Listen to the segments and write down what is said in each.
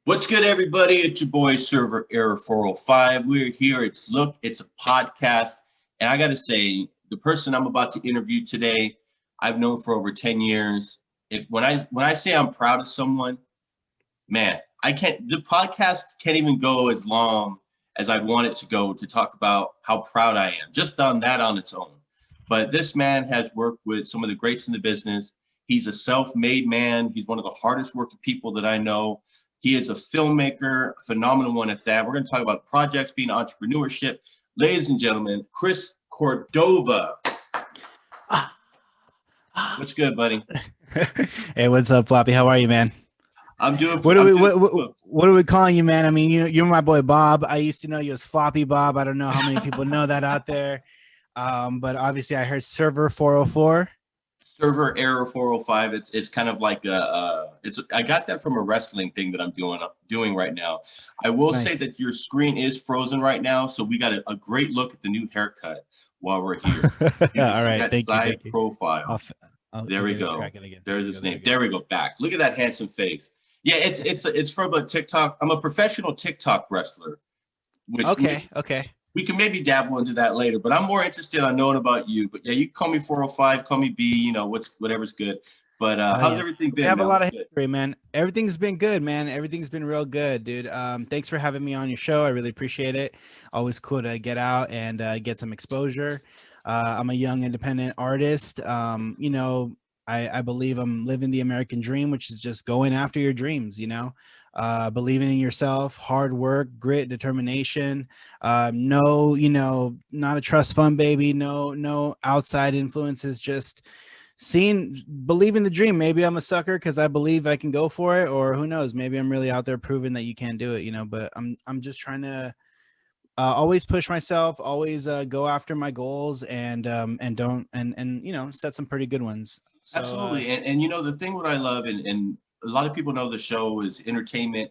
What's good, everybody? It's your boy, Server Error 405. We're here. It's a podcast. And I got to say, the person I'm about to interview today, I've known for over 10 years. When I say I'm proud of someone, man, the podcast can't even go as long as I want it to go to talk about how proud I am, just on that on its own. But this man has worked with some of the greats in the business. He's a self-made man. He's one of the hardest working people that I know. He is a filmmaker, a phenomenal one at that. We're going to talk about projects, being entrepreneurship. Ladies and gentlemen, Chris Cordova. What's good, buddy? Hey, what's up, Floppy? How are you, man? I'm doing. What are we calling you, man? I mean, you're my boy Bob. I used to know you as Floppy Bob. I don't know how many people know that out there, but obviously I heard Server 404. Server Error 405. It's kind of like I got that from a wrestling thing that I'm doing right now. I will say that your screen is frozen right now, so we got a great look at the new haircut while we're here. All right, thank you. Profile. There we go. There's his name. There we go. Back. Look at that handsome face. Yeah, it's from a TikTok. I'm a professional TikTok wrestler. Okay. We can maybe dabble into that later, but I'm more interested on knowing about you. But yeah, you can call me 405, call me B, whatever's good. But how's everything been? We have a lot of history, man. Everything's been good, man. Everything's been real good, dude. Thanks for having me on your show. I really appreciate it. Always cool to get out and get some exposure. I'm a young independent artist. I believe I'm living the American dream, which is just going after your dreams, believing in yourself, hard work, grit, determination. Not a trust fund baby. No outside influences, just believe in the dream. Maybe I'm a sucker because I believe I can go for it, or who knows, maybe I'm really out there proving that you can't do it, but I'm just trying to always push myself, always go after my goals and set some pretty good ones. So, absolutely. And the thing what I love, and a lot of people know the show is entertainment.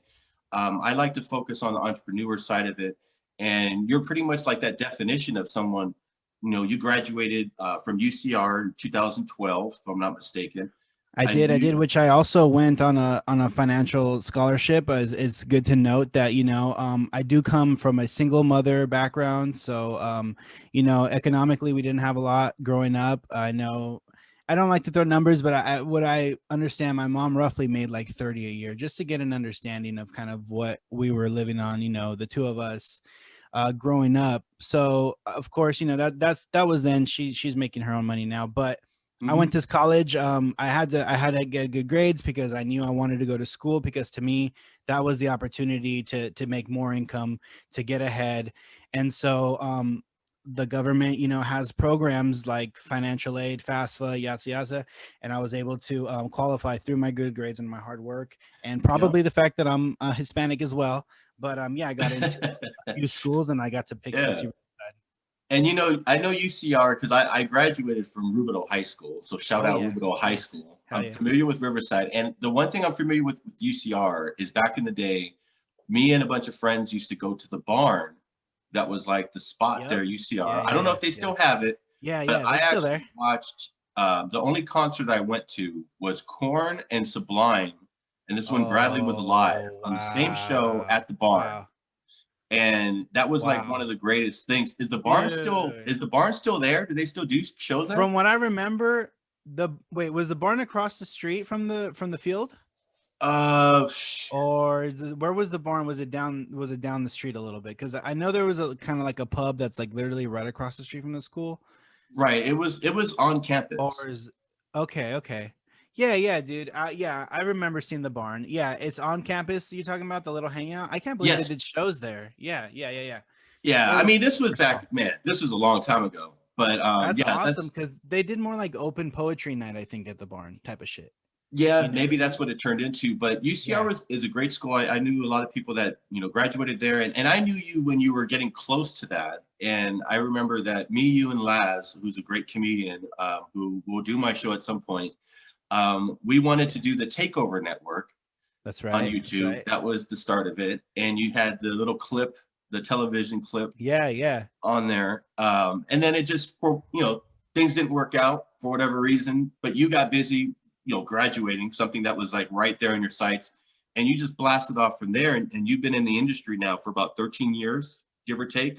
I like to focus on the entrepreneur side of it. And you're pretty much like that definition of someone, you graduated from UCR in 2012, if I'm not mistaken. I did, which I also went on a financial scholarship. It's good to note that, I do come from a single mother background. So, economically, we didn't have a lot growing up. I know I don't like to throw numbers, but what I understand, my mom roughly made like 30 a year, just to get an understanding of kind of what we were living on, the two of us growing up. So of course, that was then. She's making her own money now, but I went to college. I had to get good grades because I knew I wanted to go to school, because to me, that was the opportunity to make more income, to get ahead. And so, the government, has programs like financial aid, FAFSA, yada, and I was able to qualify through my good grades and my hard work, and probably the fact that I'm Hispanic as well. But I got into a few schools and I got to pick UC. And I know UCR because I graduated from Rubidoux High School, so shout out Rubidoux High School. I'm familiar with Riverside, and the one thing I'm familiar with UCR is back in the day, me and a bunch of friends used to go to the barn. That was like the spot there, UCR. I don't know if they still have it. But I still actually there. watched, the only concert I went to was Korn and Sublime. And this when Bradley was alive on the same show at the barn. Wow. And that was like one of the greatest things. Is the barn still there? Do they still do shows there? From what I remember, was the barn across the street from the field? Or where was the barn? Was it down the street a little bit? Because I know there was a kind of like a pub that's like literally right across the street from the school. Right. It was on campus. Okay. Yeah, dude. I remember seeing the barn. Yeah, it's on campus. You're talking about the little hangout? I can't believe they did shows there. Yeah. Yeah, I mean, this was back, man. This was a long time ago. But that's awesome, because they did more like open poetry night, I think, at the barn type of shit. Yeah, maybe that's what it turned into. But UCR is a great school. I knew a lot of people that, graduated there. And I knew you when you were getting close to that. And I remember that me, you, and Laz, who's a great comedian, who will do my show at some point, we wanted to do the Takeover Network. That's right. On YouTube. Right. That was the start of it. And you had the little clip, the television clip. Yeah. On there. And then it just, things didn't work out for whatever reason. But you got busy, graduating, something that was like right there in your sights. and you just blasted off from there. And you've been in the industry now for about 13 years, give or take.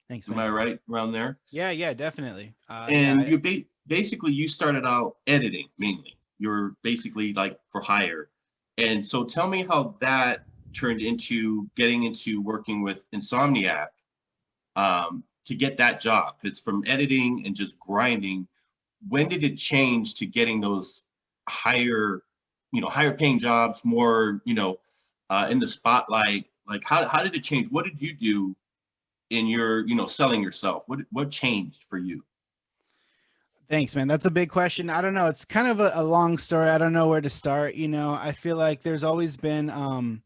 Thanks, Am man. I right around there? Yeah, definitely. And you basically you started out editing mainly. You're basically like for hire. And so tell me how that turned into getting into working with Insomniac to get that job. Because from editing and just grinding, when did it change to getting those higher, higher paying jobs, more, in the spotlight? Like how did it change? What did you do in your, selling yourself? What changed for you? Thanks, man. That's a big question. I don't know. It's kind of a long story. I don't know where to start. I feel like there's always been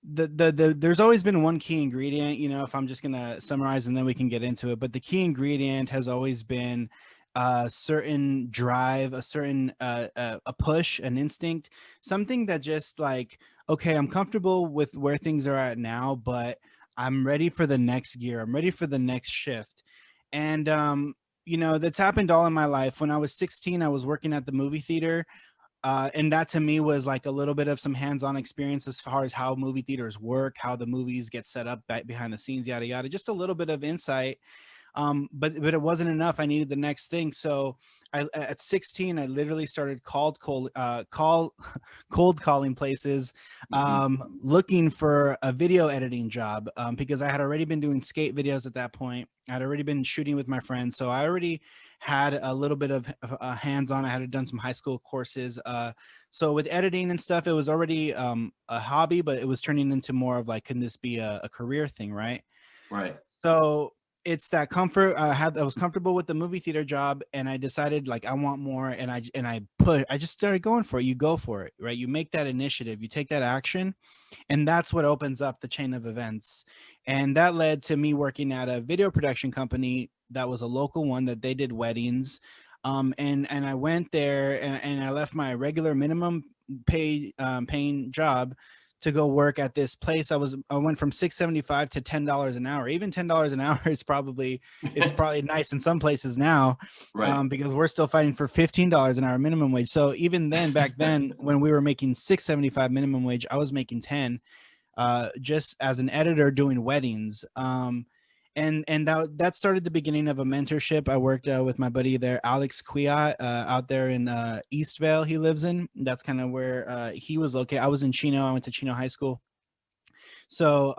there's always been one key ingredient, if I'm just gonna summarize and then we can get into it. But the key ingredient has always been a certain drive, a certain a push, an instinct, something that just like, okay, I'm comfortable with where things are at now, but I'm ready for the next gear. I'm ready for the next shift. And that's happened all in my life. When I was 16, I was working at the movie theater. And that to me was like a little bit of some hands-on experience as far as how movie theaters work, how the movies get set up back behind the scenes, yada yada. Just a little bit of insight, but it wasn't enough. I needed the next thing. So at 16, I literally started cold calling places, looking for a video editing job, because I had already been doing skate videos at that point. I'd already been shooting with my friends, so I already had a little bit of hands-on. I had done some high school courses. So with editing and stuff, it was already a hobby, but it was turning into more of like, can this be a career thing, right? Right. So it's that comfort. I was comfortable with the movie theater job, and I decided like I want more, and I just started going for it. You go for it, right? You make that initiative, you take that action, and that's what opens up the chain of events. And that led to me working at a video production company that was a local one that they did weddings. And I went there, and I left my regular minimum paying job to go work at this place. I went from $6.75 to $10 an hour. Even $10 an hour is probably nice in some places now, Right. because we're still fighting for $15 an hour minimum wage. So even then, back then, when we were making $6.75 minimum wage, I was making 10, just as an editor doing weddings. And that started the beginning of a mentorship. I worked with my buddy there, Alex Quiat, out there in Eastvale. He lives in. That's kind of where he was located. I was in Chino. I went to Chino High School. So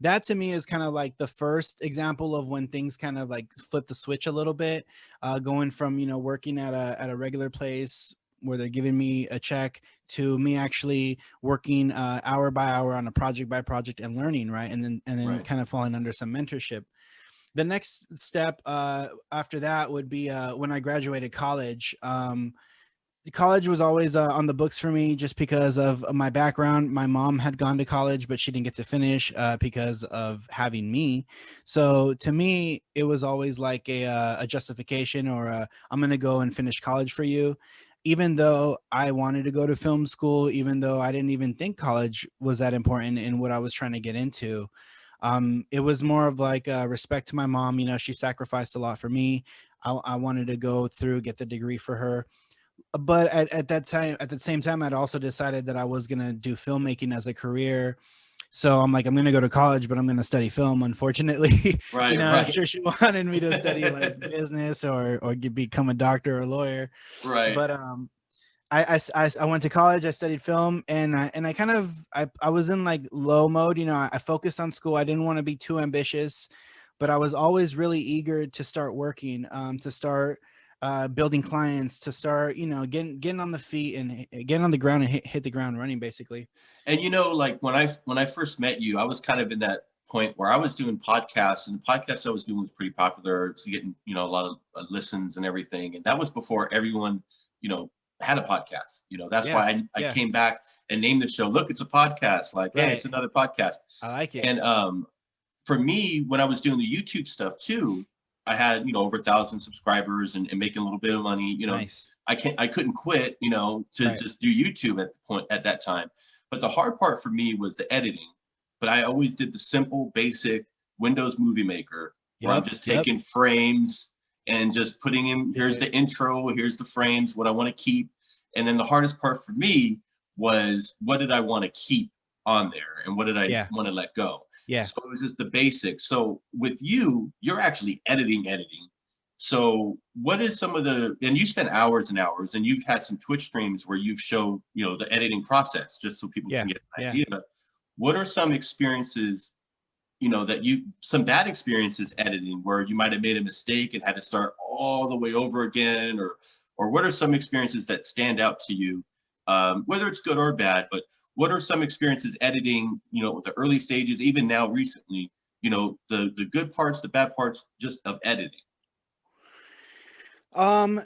that to me is kind of like the first example of when things kind of like flip the switch a little bit, going from working at a regular place where they're giving me a check to me actually working hour by hour on a project by project and learning, right? And then Right. kind of falling under some mentorship. The next step after that would be when I graduated college. College was always on the books for me just because of my background. My mom had gone to college, but she didn't get to finish because of having me. So to me, it was always like a justification, or I'm going to go and finish college for you. Even though I wanted to go to film school, even though I didn't even think college was that important in what I was trying to get into. It was more of like respect to my mom. She sacrificed a lot for me. I wanted to go through, get the degree for her. But at that time, at the same time, I'd also decided that I was going to do filmmaking as a career. So I'm like, I'm going to go to college, but I'm going to study film. Unfortunately, Right. I'm Right. sure she wanted me to study like business or become a doctor or a lawyer. Right. But I went to college. I studied film, and I kind of I was in like low mode. I focused on school. I didn't want to be too ambitious, but I was always really eager to start working, to start building clients, to start getting on the feet and getting on the ground and hit the ground running, basically. And like when I first met you, I was kind of in that point where I was doing podcasts, and the podcast I was doing was pretty popular. It was getting a lot of listens and everything, and that was before everyone had a podcast. That's Yeah, why I yeah, came back and named the show. Look, it's a podcast. Like, hey, right. it's another podcast. I like it. And for me, when I was doing the YouTube stuff too, I had over 1,000 subscribers and making a little bit of money. Nice. I couldn't quit. To Right. just do YouTube at that time. But the hard part for me was the editing. But I always did the simple, basic Windows Movie Maker, where I'm just Yep. taking frames and just putting in, here's the intro, here's the frames, what I want to keep. And then the hardest part for me was what did I want to keep on there and what did I Yeah. want to let go. Yeah. So it was just the basics. So with you, you're actually editing. So what is some of the, and you spend hours and hours, and you've had some Twitch streams where you've showed, the editing process just so people Yeah. can get an Yeah. idea. What are some experiences, some bad experiences editing where you might have made a mistake and had to start all the way over again, or what are some experiences that stand out to you, whether it's good or bad, but what are some experiences editing, the early stages, even now recently, the good parts, the bad parts just of editing? Um,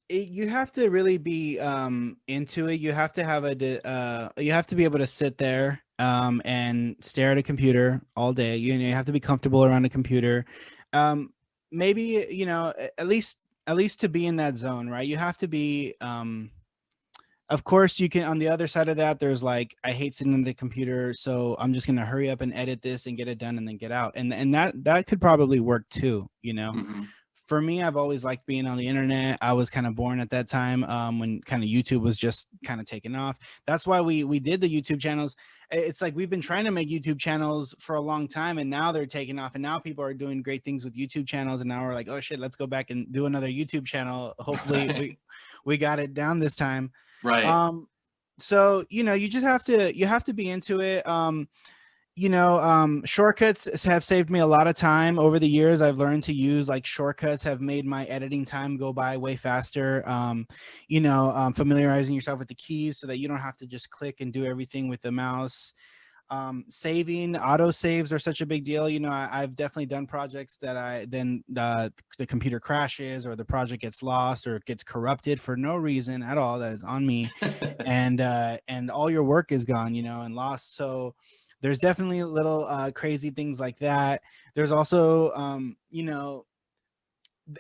you have to really be into it. You have to have you have to be able to sit there and stare at a computer all day. You have to be comfortable around a computer. Maybe, at least to be in that zone, right? You have to be of course you can, on the other side of that, there's like, I hate sitting at the computer, so I'm just going to hurry up and edit this and get it done and then get out. And that could probably work too. Hmm. For me, I've always liked being on the internet. I was kind of born at that time when kind of YouTube was just kind of taking off. That's why we did the YouTube channels. It's like we've been trying to make YouTube channels for a long time, and now they're taking off, and now people are doing great things with YouTube channels, and now we're like, oh shit, let's go back and do another YouTube channel. Hopefully we got it down this time. Right. So you just have to be into it. Shortcuts have saved me a lot of time over the years. I've learned to use like shortcuts, have made my editing time go by way faster. Familiarizing yourself with the keys so that you don't have to just click and do everything with the mouse. Saving auto saves are such a big deal. I've definitely done projects that the computer crashes or the project gets lost or it gets corrupted for no reason at all. That is on me. And all your work is gone, and lost. So there's definitely little crazy things like that. There's also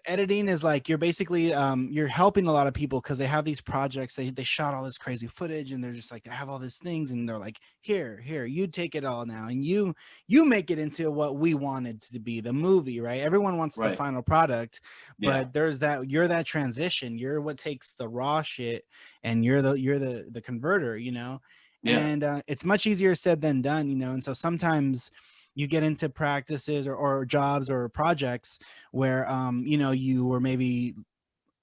editing is like, you're basically you're helping a lot of people because they have these projects. They shot all this crazy footage and they're just like, I have all these things, and they're like, here, you take it all now and you make it into what we wanted to be, the movie, right? Everyone wants the Right. final product, but Yeah. you're that transition. You're what takes the raw shit and you're the converter. Yeah. And it's much easier said than done. And so sometimes you get into practices or jobs or projects where you were maybe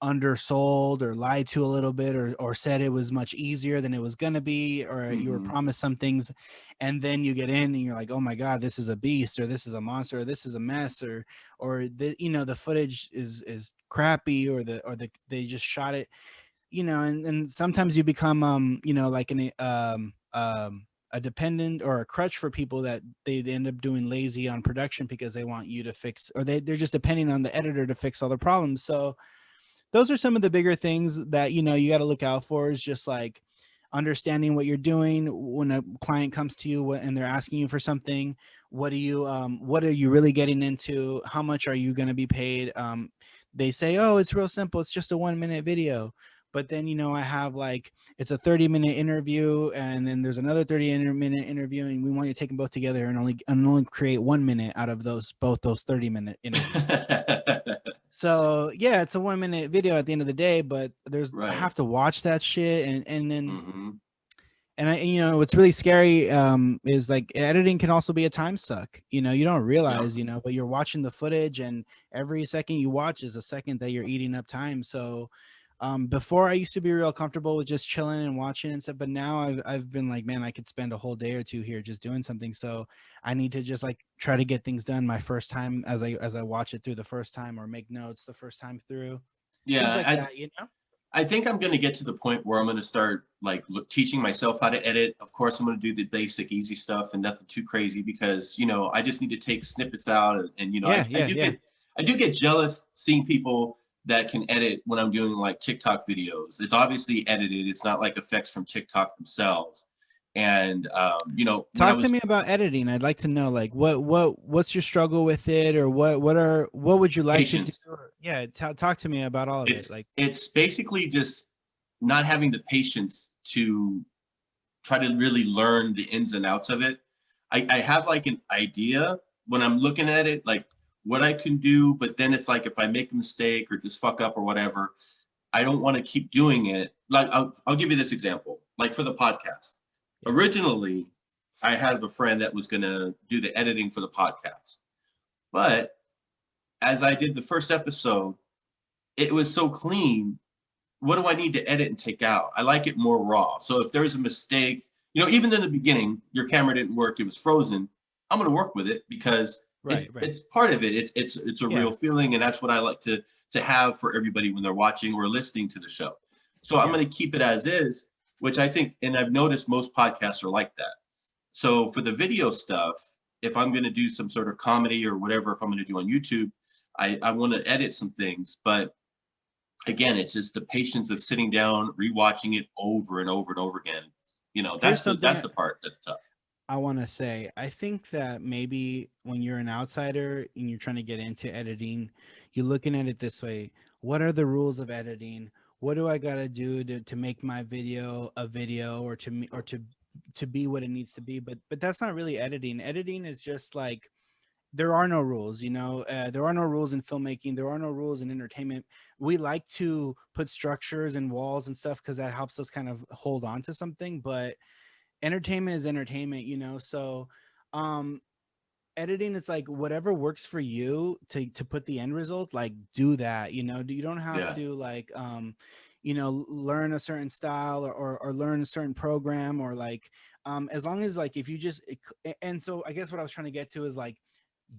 undersold or lied to a little bit, or said it was much easier than it was going to be, or you were Hmm. promised some things, and then you get in and you're like, oh my god, this is a beast, or this is a monster, or this is a mess, or the footage is crappy, or they just shot it, and sometimes you become like a dependent or a crutch for people that they end up doing lazy on production because they want you to fix, or they're just depending on the editor to fix all the problems. So those are some of the bigger things that you got to look out for, is just like understanding what you're doing when a client comes to you and they're asking you for something. What are you really getting into? How much are you going to be paid? They say, oh, it's real simple, it's just a 1-minute video. But then I have like, it's a 30-minute interview, and then there's another 30-minute interview, and we want you to take them both together and only create 1 minute out of both those 30-minute interviews. So yeah, it's a 1-minute video at the end of the day, but I Right. have to watch that shit, and then Hmm. what's really scary is like editing can also be a time suck. You don't Yep. realize, but you're watching the footage, and every second you watch is a second that you're eating up time. So before, I used to be real comfortable with just chilling and watching and stuff, but now I've been like, man, I could spend a whole day or two here just doing something. So I need to just like try to get things done my first time, as I watch it through the first time, or make notes the first time through, things Yeah. like that. I think I'm going to get to the point where I'm going to start like teaching myself how to edit. Of course, I'm going to do the basic, easy stuff and nothing too crazy because I just need to take snippets out, and Yeah, I yeah, do yeah. get jealous seeing people that can edit when I'm doing like TikTok videos. It's obviously edited. It's not like effects from TikTok themselves. And when I Talk to was me about editing. I'd like to know, like, what's your struggle with it, or what would you like to do? patience, Yeah, talk to me about all of it. Like, it's basically just not having the patience to try to really learn the ins and outs of it. I have like an idea when I'm looking at it, like what I can do, but then it's like if I make a mistake or just fuck up or whatever, I don't want to keep doing it. like I'll give you this example. Like for the podcast, originally I had a friend that was going to do the editing for the podcast, but as I did the first episode, it was so clean. What do I need to edit and take out? I like it more raw. So if there's a mistake, you know, even in the beginning, your camera didn't work, it was frozen. I'm going to work with it because it's part of it. It's a real feeling, and that's what I like to have for everybody when they're watching or listening to the show. So I'm going to keep it as is, which I think, and I've noticed most podcasts are like that. So for the video stuff, if I'm going to do some sort of comedy or whatever, if I'm going to do on YouTube, I want to edit some things, but again, it's just the patience of sitting down, rewatching it over and over and over again. You know, that's the part that's tough. I want to say, I think that maybe when you're an outsider and you're trying to get into editing, you're looking at it this way. What are the rules of editing? What do I got to do to make my video a video, or to be what it needs to be? But that's not really editing. Editing is just like, there are no rules, you know. There are no rules in filmmaking. There are no rules in entertainment. We like to put structures and walls and stuff because that helps us kind of hold on to something, but entertainment is entertainment, you know. So editing, it's like whatever works for you to put the end result, like do that, you know. You don't have to like you know, learn a certain style or learn a certain program, or like as long as like if you just and so I guess what I was trying to get to is like,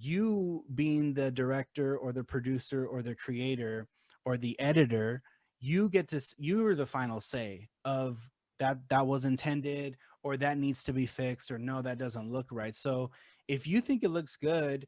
you being the director or the producer or the creator or the editor, you are the final say of that was intended, or that needs to be fixed, or no, that doesn't look right. So if you think it looks good,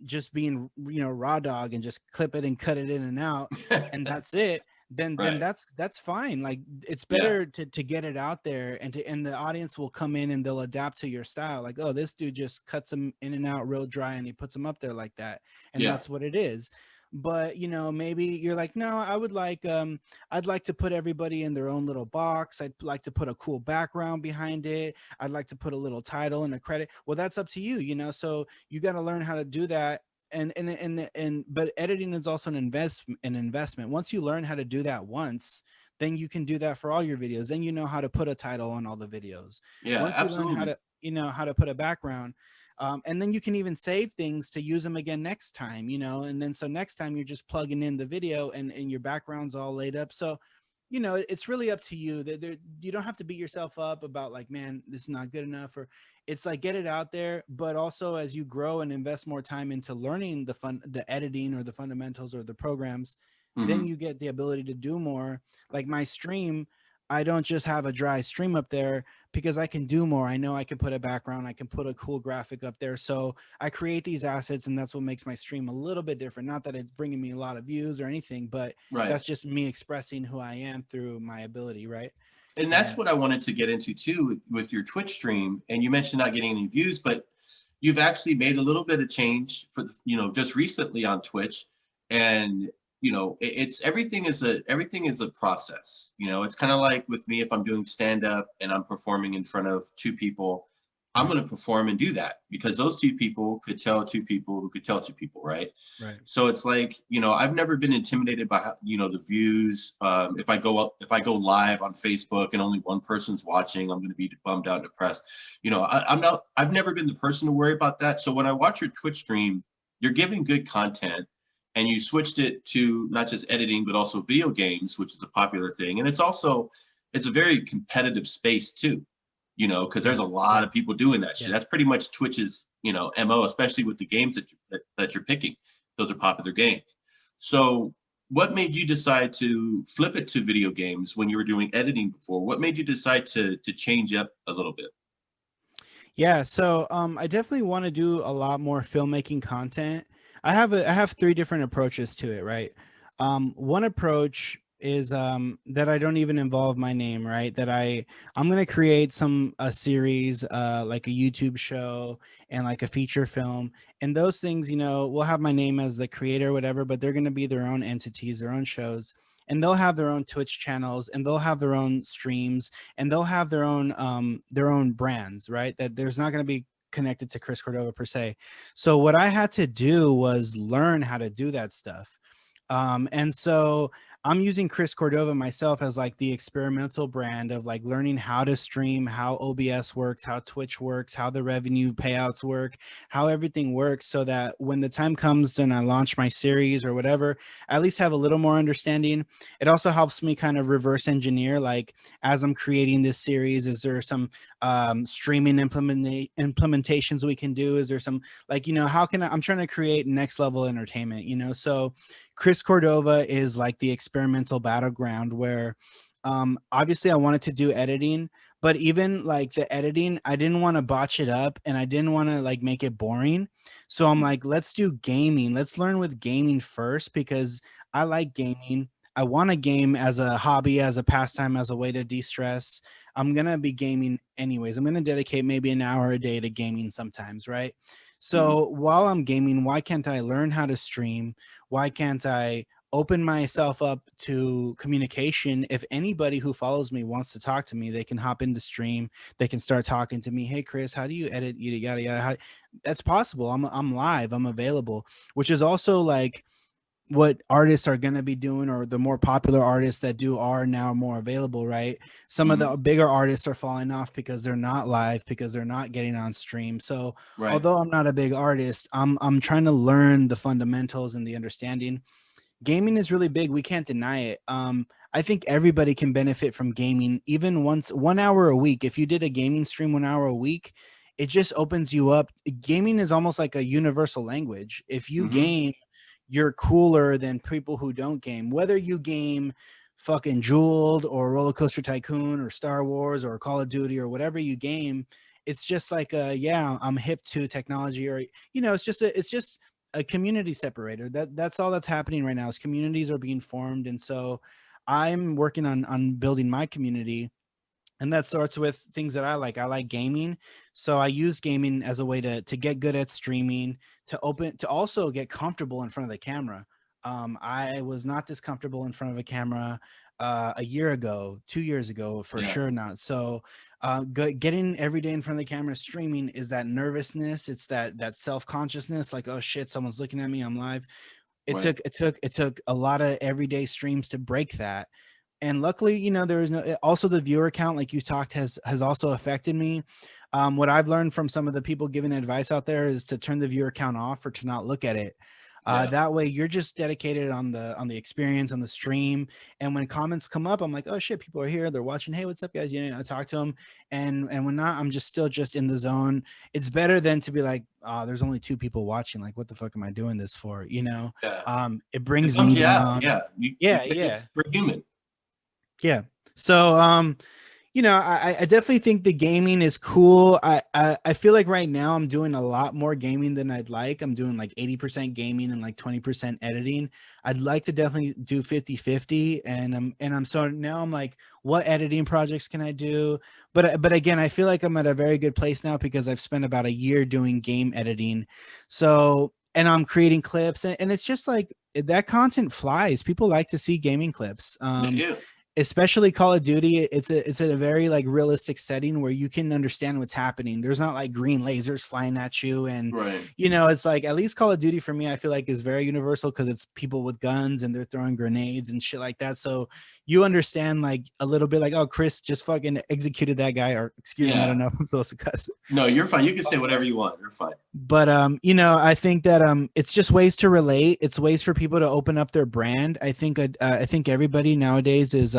just being, you know, raw dog and just clip it and cut it in and out and that's it, then that's fine. Like, it's better to get it out there, and the audience will come in and they'll adapt to your style. Like, oh, this dude just cuts them in and out real dry and he puts them up there like that, and that's what it is. But you know, maybe you're like, no, I would like I'd like to put everybody in their own little box. I'd like to put a cool background behind it. I'd like to put a little title and a credit. Well, that's up to you, you know. So you got to learn how to do that. But editing is also an investment. Once you learn how to do that once, then you can do that for all your videos. Then you know how to put a title on all the videos. Once you learn how to, you know, how to put a background, and then you can even save things to use them again next time, you know. And then so next time you're just plugging in the video and your background's all laid up. So, you know, it's really up to you. You don't have to beat yourself up about like, man, this is not good enough, or it's like, get it out there. But also, as you grow and invest more time into learning the editing or the fundamentals or the programs, then you get the ability to do more. Like my stream, I don't just have a dry stream up there because I can do more. I know I can put a background, I can put a cool graphic up there. So I create these assets, and that's what makes my stream a little bit different. Not that it's bringing me a lot of views or anything, but that's just me expressing who I am through my ability, right? And that's what I wanted to get into too with your Twitch stream. And you mentioned not getting any views, but you've actually made a little bit of change for, you know, just recently on Twitch. And you know, everything is a process. You know, it's kind of like with me, if I'm doing stand up and I'm performing in front of two people, I'm going to perform and do that because those two people could tell two people who could tell two people, right? So it's like, you know, I've never been intimidated by, you know, the views. If I go live on Facebook and only one person's watching, I'm going to be bummed out and depressed. You know, I've never been the person to worry about that. So when I watch your Twitch stream, you're giving good content. And you switched it to not just editing, but also video games, which is a popular thing. And it's a very competitive space too, you know, because there's a lot of people doing that shit. That's pretty much Twitch's, you know, MO, especially with the games that you're picking. Those are popular games. So what made you decide to flip it to video games when you were doing editing before? What made you decide to change up a little bit? Yeah, so I definitely want to do a lot more filmmaking content. I have three different approaches to it, right? One approach is that I don't even involve my name, right? That I'm gonna create a series, like a YouTube show and like a feature film, and those things, you know, will have my name as the creator, or whatever, but they're gonna be their own entities, their own shows, and they'll have their own Twitch channels, and they'll have their own streams, and they'll have their own brands, right? That there's not gonna be connected to Chris Cordova per se. So what I had to do was learn how to do that stuff. And so I'm using Chris Cordova myself as like the experimental brand of like learning how to stream, how OBS works, how Twitch works, how the revenue payouts work, how everything works, so that when the time comes and I launch my series or whatever, I at least have a little more understanding. It also helps me kind of reverse engineer, like as I'm creating this series, is there some streaming implementations we can do? Is there some, like, you know, how can I'm trying to create next level entertainment, you know? So Chris Cordova is like the experimental battleground where obviously I wanted to do editing, but even like the editing, I didn't want to botch it up and I didn't want to like make it boring. So I'm like, let's do gaming. Let's learn with gaming first, because I like gaming. I want to game as a hobby, as a pastime, as a way to de-stress. I'm going to be gaming anyways. I'm going to dedicate maybe an hour a day to gaming sometimes, right? So while I'm gaming, why can't I learn how to stream? Why can't I open myself up to communication? If anybody who follows me wants to talk to me, they can hop into stream. They can start talking to me. Hey, Chris, how do you edit? Yada, yada. That's possible. I'm live. I'm available, which is also like what artists are going to be doing, or the more popular artists that do are now more available, right? Some of the bigger artists are falling off because they're not live, because they're not getting on stream. So although I'm not a big artist, I'm trying to learn the fundamentals and the understanding. Gaming is really big. We can't deny it. I think everybody can benefit from gaming, even once 1 hour a week. If you did a gaming stream 1 hour a week, it just opens you up. Gaming is almost like a universal language. If you game, you're cooler than people who don't game. Whether you game fucking Jeweled or Roller Coaster Tycoon or Star Wars or Call of Duty or whatever you game, it's just like yeah, I'm hip to technology, or you know, it's just a community separator. That's all that's happening right now, is communities are being formed. And so I'm working on building my community. And that starts with things that I like. I like gaming. So I use gaming as a way to get good at streaming, to also get comfortable in front of the camera. I was not this comfortable in front of a camera a year ago, 2 years ago, for sure not. So getting every day in front of the camera streaming is that nervousness. It's that self-consciousness, like, oh shit, someone's looking at me, I'm live. It took a lot of everyday streams to break that. And luckily, you know, there is no, also the viewer count, like you talked, has also affected me. What I've learned from some of the people giving advice out there is to turn the viewer count off, or to not look at it. That way you're just dedicated on the experience, on the stream. And when comments come up, I'm like, oh shit, people are here, they're watching. Hey, what's up, guys? You know, I talk to them. And when not, I'm just still just in the zone. It's better than to be like, there's only 2 people watching. Like, what the fuck am I doing this for? You know, it brings me down. It's for human. Yeah. So, you know, I definitely think the gaming is cool. I feel like right now I'm doing a lot more gaming than I'd like. I'm doing like 80% gaming and like 20% editing. I'd like to definitely do 50-50. And I'm so now I'm like, what editing projects can I do? But again, I feel like I'm at a very good place now, because I've spent about a year doing game editing. So, and I'm creating clips, and it's just like that content flies. People like to see gaming clips. They do. Especially Call of Duty. It's a very like realistic setting where you can understand what's happening. There's not like green lasers flying at you, and you know, it's like, at least Call of Duty for me, I feel like is very universal, because it's people with guns and they're throwing grenades and shit like that. So you understand like a little bit, like, oh, Chris just fucking executed that guy, or excuse me, I don't know if I'm supposed to cuss. No, you're fine. You can say whatever you want. You're fine. But you know, I think that it's just ways to relate. It's ways for people to open up their brand. I think everybody nowadays is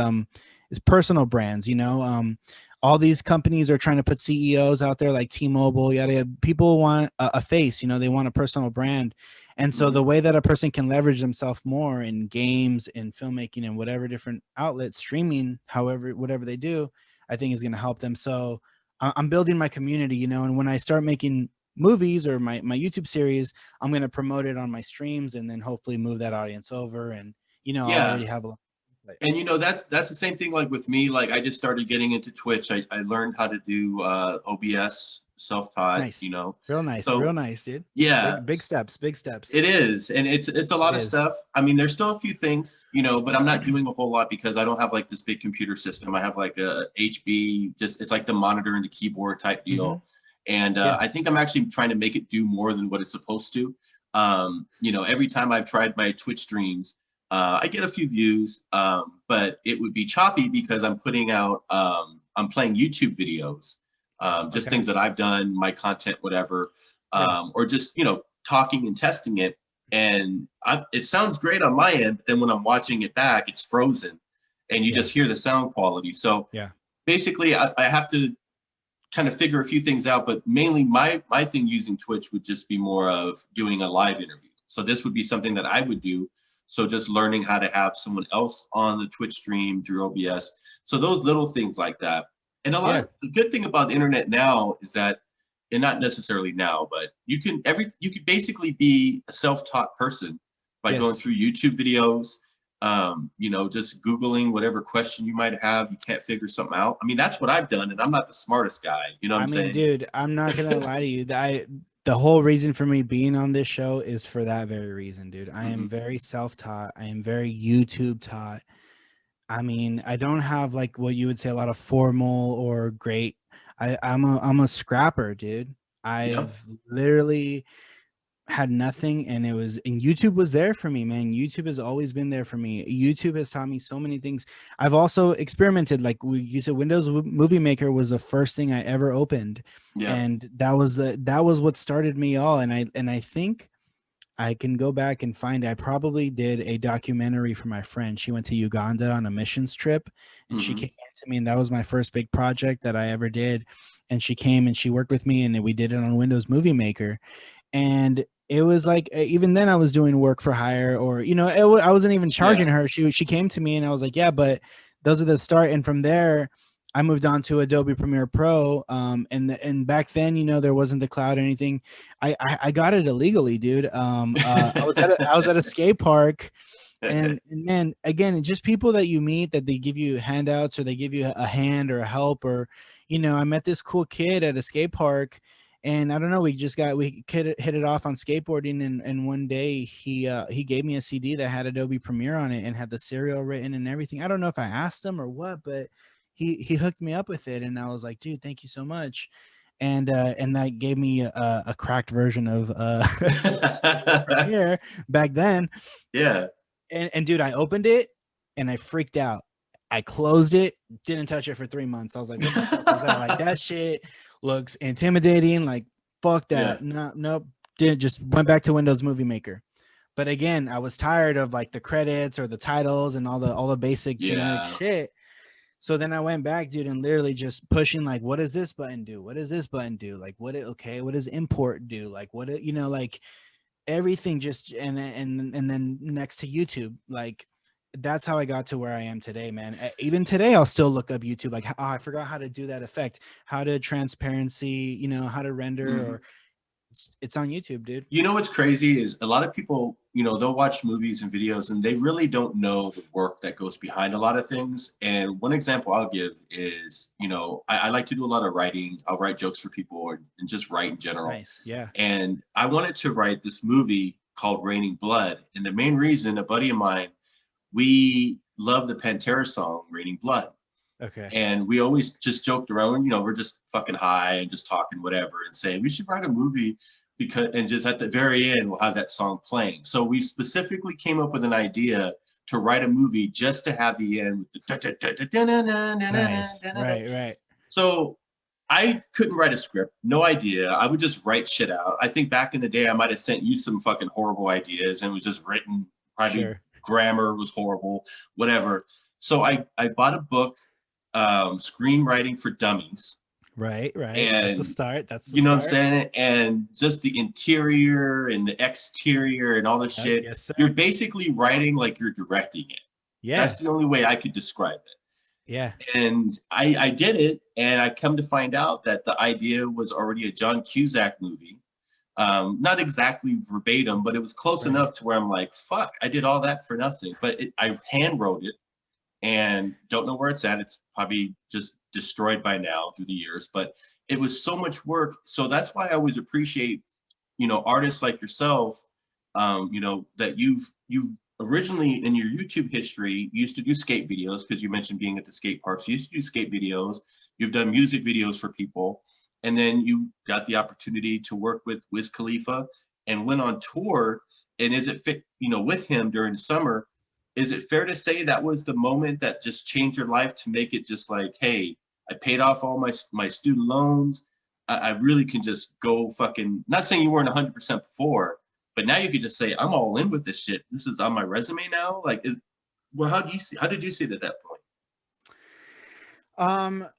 personal brands. You know, all these companies are trying to put CEOs out there, like T-Mobile, yada yada. People want a face. You know, they want a personal brand. And so the way that a person can leverage themselves more in games, in filmmaking, and whatever different outlets, streaming, however, whatever they do, I think is going to help them. So I'm building my community, you know, and when I start making movies or my YouTube series, I'm going to promote it on my streams, and then hopefully move that audience over. And, you know, I already have a lot. And, you know, that's the same thing like with me. Like, I just started getting into Twitch. I learned how to do OBS, self-taught. Nice. You know, real nice, dude. Yeah, big steps. It is, and it's a lot of stuff. I mean, there's still a few things, you know, but I'm not doing a whole lot, because I don't have like this big computer system. I have like a HB, just it's like the monitor and the keyboard type deal. And I think I'm actually trying to make it do more than what it's supposed to. You know, every time I've tried my Twitch streams, I get a few views, but it would be choppy because I'm putting out, I'm playing YouTube videos, just Okay. things that I've done, my content, whatever, Yeah. or just, talking and testing it. And it sounds great on my end, but then when I'm watching it back, it's frozen and you Yeah. just hear the sound quality. So Yeah. basically, I have to kind of figure a few things out, but mainly my thing using Twitch would just be more of doing a live interview. So this would be something that I would do. So just learning how to have someone else on the Twitch stream through OBS. So those little things like that. And a lot Yeah. of the good thing about the internet now is that, and not necessarily now, but you can basically be a self-taught person by going Yes. through YouTube videos, just Googling whatever question you might have, you can't figure something out. I mean, that's what I've done, and I'm not the smartest guy. You know what I I'm mean, saying? dude, I'm not gonna lie to you. The whole reason for me being on this show is for that very reason, dude. I am Mhm. very self-taught. I am very YouTube taught. I mean, I don't have like what you would say a lot of formal or great. I'm a scrapper, dude. Yeah. I've literally had nothing, and YouTube was there for me, man. YouTube has always been there for me. YouTube has taught me so many things. I've also experimented, like you said, Windows Movie Maker was the first thing I ever opened, Yeah. and that was what started me all. And I think I can go back and find, I probably did a documentary for my friend. She went to Uganda on a missions trip, and she Hmm. came to me, and that was my first big project that I ever did. And she came and she worked with me, and we did it on Windows Movie Maker. And it was like, even then I was doing work for hire, or I wasn't even Yeah. charging her. She came to me and I was like, yeah, but those are the start. And from there I moved on to Adobe Premiere Pro. And back then, there wasn't the cloud or anything. I got it illegally, dude. I was at a skate park, and man, again, it's just people that you meet, that they give you handouts, or they give you a hand or a help. Or I met this cool kid at a skate park, and I don't know, we hit it off on skateboarding. And one day he gave me a CD that had Adobe Premiere on it and had the serial written and everything. I don't know if I asked him or what, but he hooked me up with it, and I was like, dude, thank you so much. And that gave me a cracked version of Premiere back then. Yeah. And dude, I opened it and I freaked out. I closed it, didn't touch it for 3 months. I was like, what the fuck is that? Like, that shit looks intimidating. Like, fuck Yeah. that. No, nope. Didn't, just went back to Windows Movie Maker. But again, I was tired of like the credits or the titles and all the basic generic Yeah. shit. So then I went back, dude, and literally just pushing, like, what does this button do? What does this button do? Like, what does import do? Like, like everything, just, and then next to YouTube, like, that's how I got to where I am today, man. Even today, I'll still look up YouTube, like, oh, I forgot how to do that effect, how to transparency, how to render, Mhm. or it's on YouTube, dude. You know what's crazy is a lot of people, they'll watch movies and videos and they really don't know the work that goes behind a lot of things. And one example I'll give is, I like to do a lot of writing. I'll write jokes for people and just write in general. Nice. Yeah. And I wanted to write this movie called Raining Blood. And the main reason, a buddy of mine, we love the Pantera song, Raining Blood. Okay. And we always just joked around, we're just fucking high and just talking whatever and saying we should write a movie and just at the very end we'll have that song playing. So we specifically came up with an idea to write a movie just to have the end with the Nice. Right. Right. so I couldn't write a script, no idea. I would just write shit out. I think back in the day I might have sent you some fucking horrible ideas and it was just written, probably Sure. grammar was horrible, whatever. So I bought a book, Screenwriting for Dummies. Right. Right. That's the And start. That's the you know what I'm start. saying? And just the interior and the exterior and all this Yep. shit. Yes, sir. You're basically writing like you're directing it. Yeah. That's the only way I could describe it. Yeah. And I did it, and I come to find out that the idea was already a John Cusack movie. Not exactly verbatim, but it was close Right. enough to where I'm like, fuck, I did all that for nothing. But I hand wrote it and don't know where it's at. It's probably just destroyed by now through the years, but it was so much work. So that's why I always appreciate, artists like yourself, that you've originally in your YouTube history, you used to do skate videos because you mentioned being at the skate parks. You used to do skate videos. You've done music videos for people. And then you got the opportunity to work with Wiz Khalifa and went on tour. And as it fit, with him during the summer, is it fair to say that was the moment that just changed your life to make it just like, hey, I paid off all my student loans. I really can just go fucking, not saying you weren't 100% before, but now you could just say, I'm all in with this shit. This is on my resume now. Like, well, how did you see it at that point?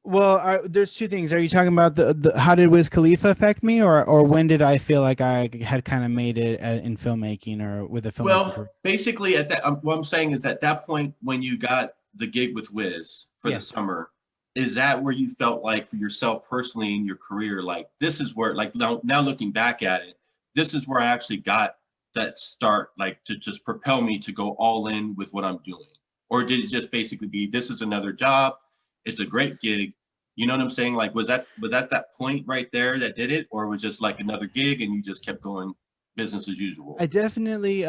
Well, there's two things. Are you talking about the how did Wiz Khalifa affect me, or when did I feel like I had kind of made it in filmmaking or with a filmmaking career? Well, basically, at that, what I'm saying is at that point when you got the gig with Wiz for the summer, is that where you felt like for yourself personally in your career, like this is where, like now looking back at it, this is where I actually got that start, like to just propel me to go all in with what I'm doing? Or did it just basically be, this is another job, it's a great gig? You know what I'm saying? Like, was that that point right there that did it, or was just like another gig and you just kept going business as usual? I definitely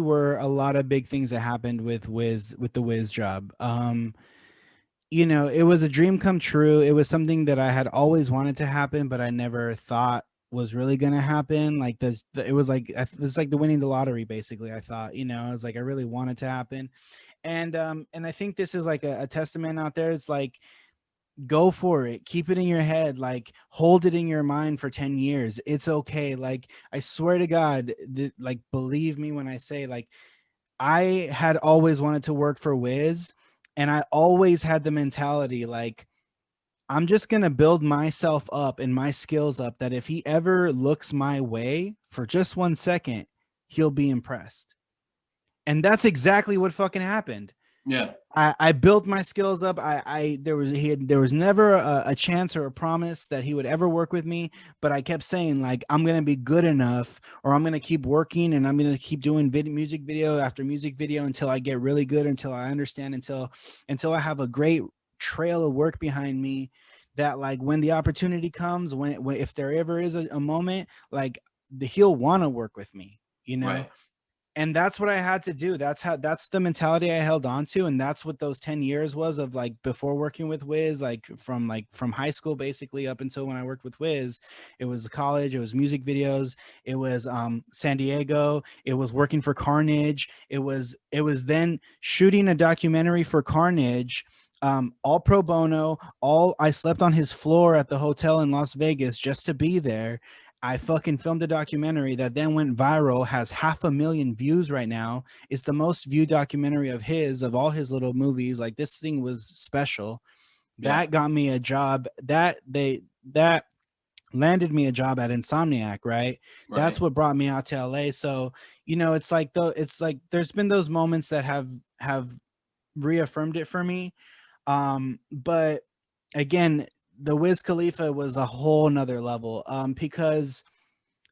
were a lot of big things that happened with the Wiz job. You know, it was a dream come true. It was something that I had always wanted to happen, but I never thought was really going to happen. Like it was like, it's like the winning the lottery. Basically, I thought, you know, I was like, I really wanted to happen. And I think this is like a testament out there. It's like, go for it, keep it in your head, like hold it in your mind for 10 years. It's okay. Like, I swear to God, like, believe me when I say, like, I had always wanted to work for Wiz, and I always had the mentality, like, I'm just going to build myself up and my skills up, that if he ever looks my way for just 1 second, he'll be impressed. And that's exactly what fucking happened. Yeah. I built my skills up. There was never a chance or a promise that he would ever work with me, but I kept saying, like, I'm gonna be good enough, or I'm gonna keep working, and I'm gonna keep doing music video after music video until I get really good, until I understand, until I have a great trail of work behind me, that, like, when the opportunity comes, when if there ever is a moment, like, he'll want to work with me, you know. Right. And that's what I had to do. That's the mentality I held on to. And that's what those 10 years was of, like, before working with Wiz, like from high school, basically up until when I worked with Wiz. It was college, it was music videos, it was San Diego, it was working for Carnage. It was then shooting a documentary for Carnage, all pro bono. I slept on his floor at the hotel in Las Vegas just to be there. I fucking filmed a documentary that then went viral, has 500,000 views right now. It's the most viewed documentary of all his little movies. Like, this thing was special. That got me a job. That landed me a job at Insomniac, right? That's what brought me out to LA. So, you know, it's like there's been those moments that have reaffirmed it for me. But again, the Wiz Khalifa was a whole nother level, because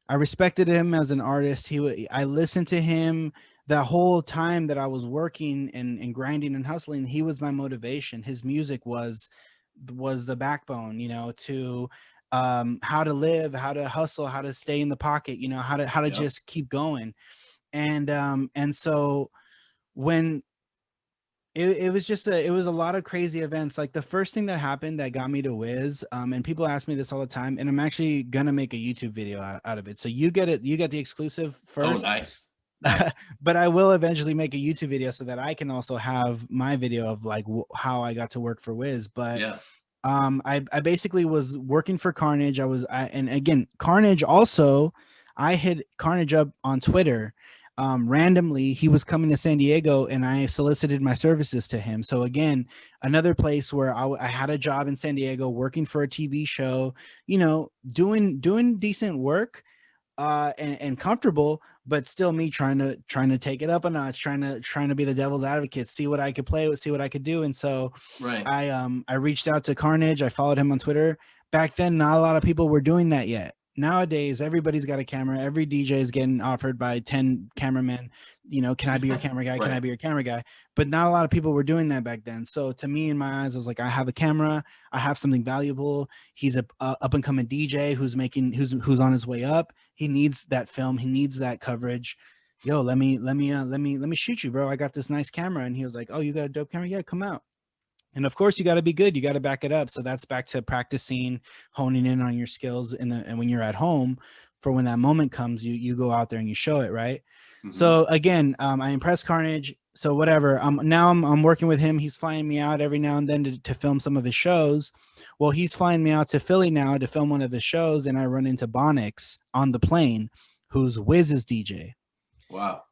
I respected him as an artist. I listened to him that whole time that I was working and grinding and hustling. He was my motivation. His music was the backbone, you know, to how to live, how to hustle, how to stay in the pocket, you know, how to just keep going. And so when it was a lot of crazy events. Like, the first thing that happened that got me to Wiz, and people ask me this all the time, and I'm actually gonna make a YouTube video out of it. So you get the exclusive first. Oh, nice. But I will eventually make a YouTube video so that I can also have my video of, like, how I got to work for Wiz. But I basically was working for Carnage. And again, Carnage also, I hit Carnage up on Twitter. Randomly, he was coming to San Diego, and I solicited my services to him. So again, another place where I had a job in San Diego working for a TV show, you know, doing decent work, and comfortable, but still me trying to take it up a notch, trying to be the devil's advocate, see what I could play with, see what I could do. And so I reached out to Carnage. I followed him on Twitter. Back then, not a lot of people were doing that yet. Nowadays, everybody's got a camera. Every DJ is getting offered by 10 cameramen, you know, can I be your camera guy? Can I be your camera guy? But not a lot of people were doing that back then. So to me, in my eyes, I was like, I have a camera, I have something valuable. He's a up and coming DJ who's on his way up. He needs that film. He needs that coverage. Yo, let me shoot you, bro. I got this nice camera. And he was like, oh, you got a dope camera? Yeah, come out. And of course, you got to be good. You got to back it up. So that's back to practicing, honing in on your skills. And when you're at home, for when that moment comes, you go out there and you show it, right? So again, I impressed Carnage. So whatever. Now I'm working with him. He's flying me out every now and then to film some of his shows. Well, he's flying me out to Philly now to film one of the shows, and I run into Bonix on the plane, who's Wiz's DJ. Wow.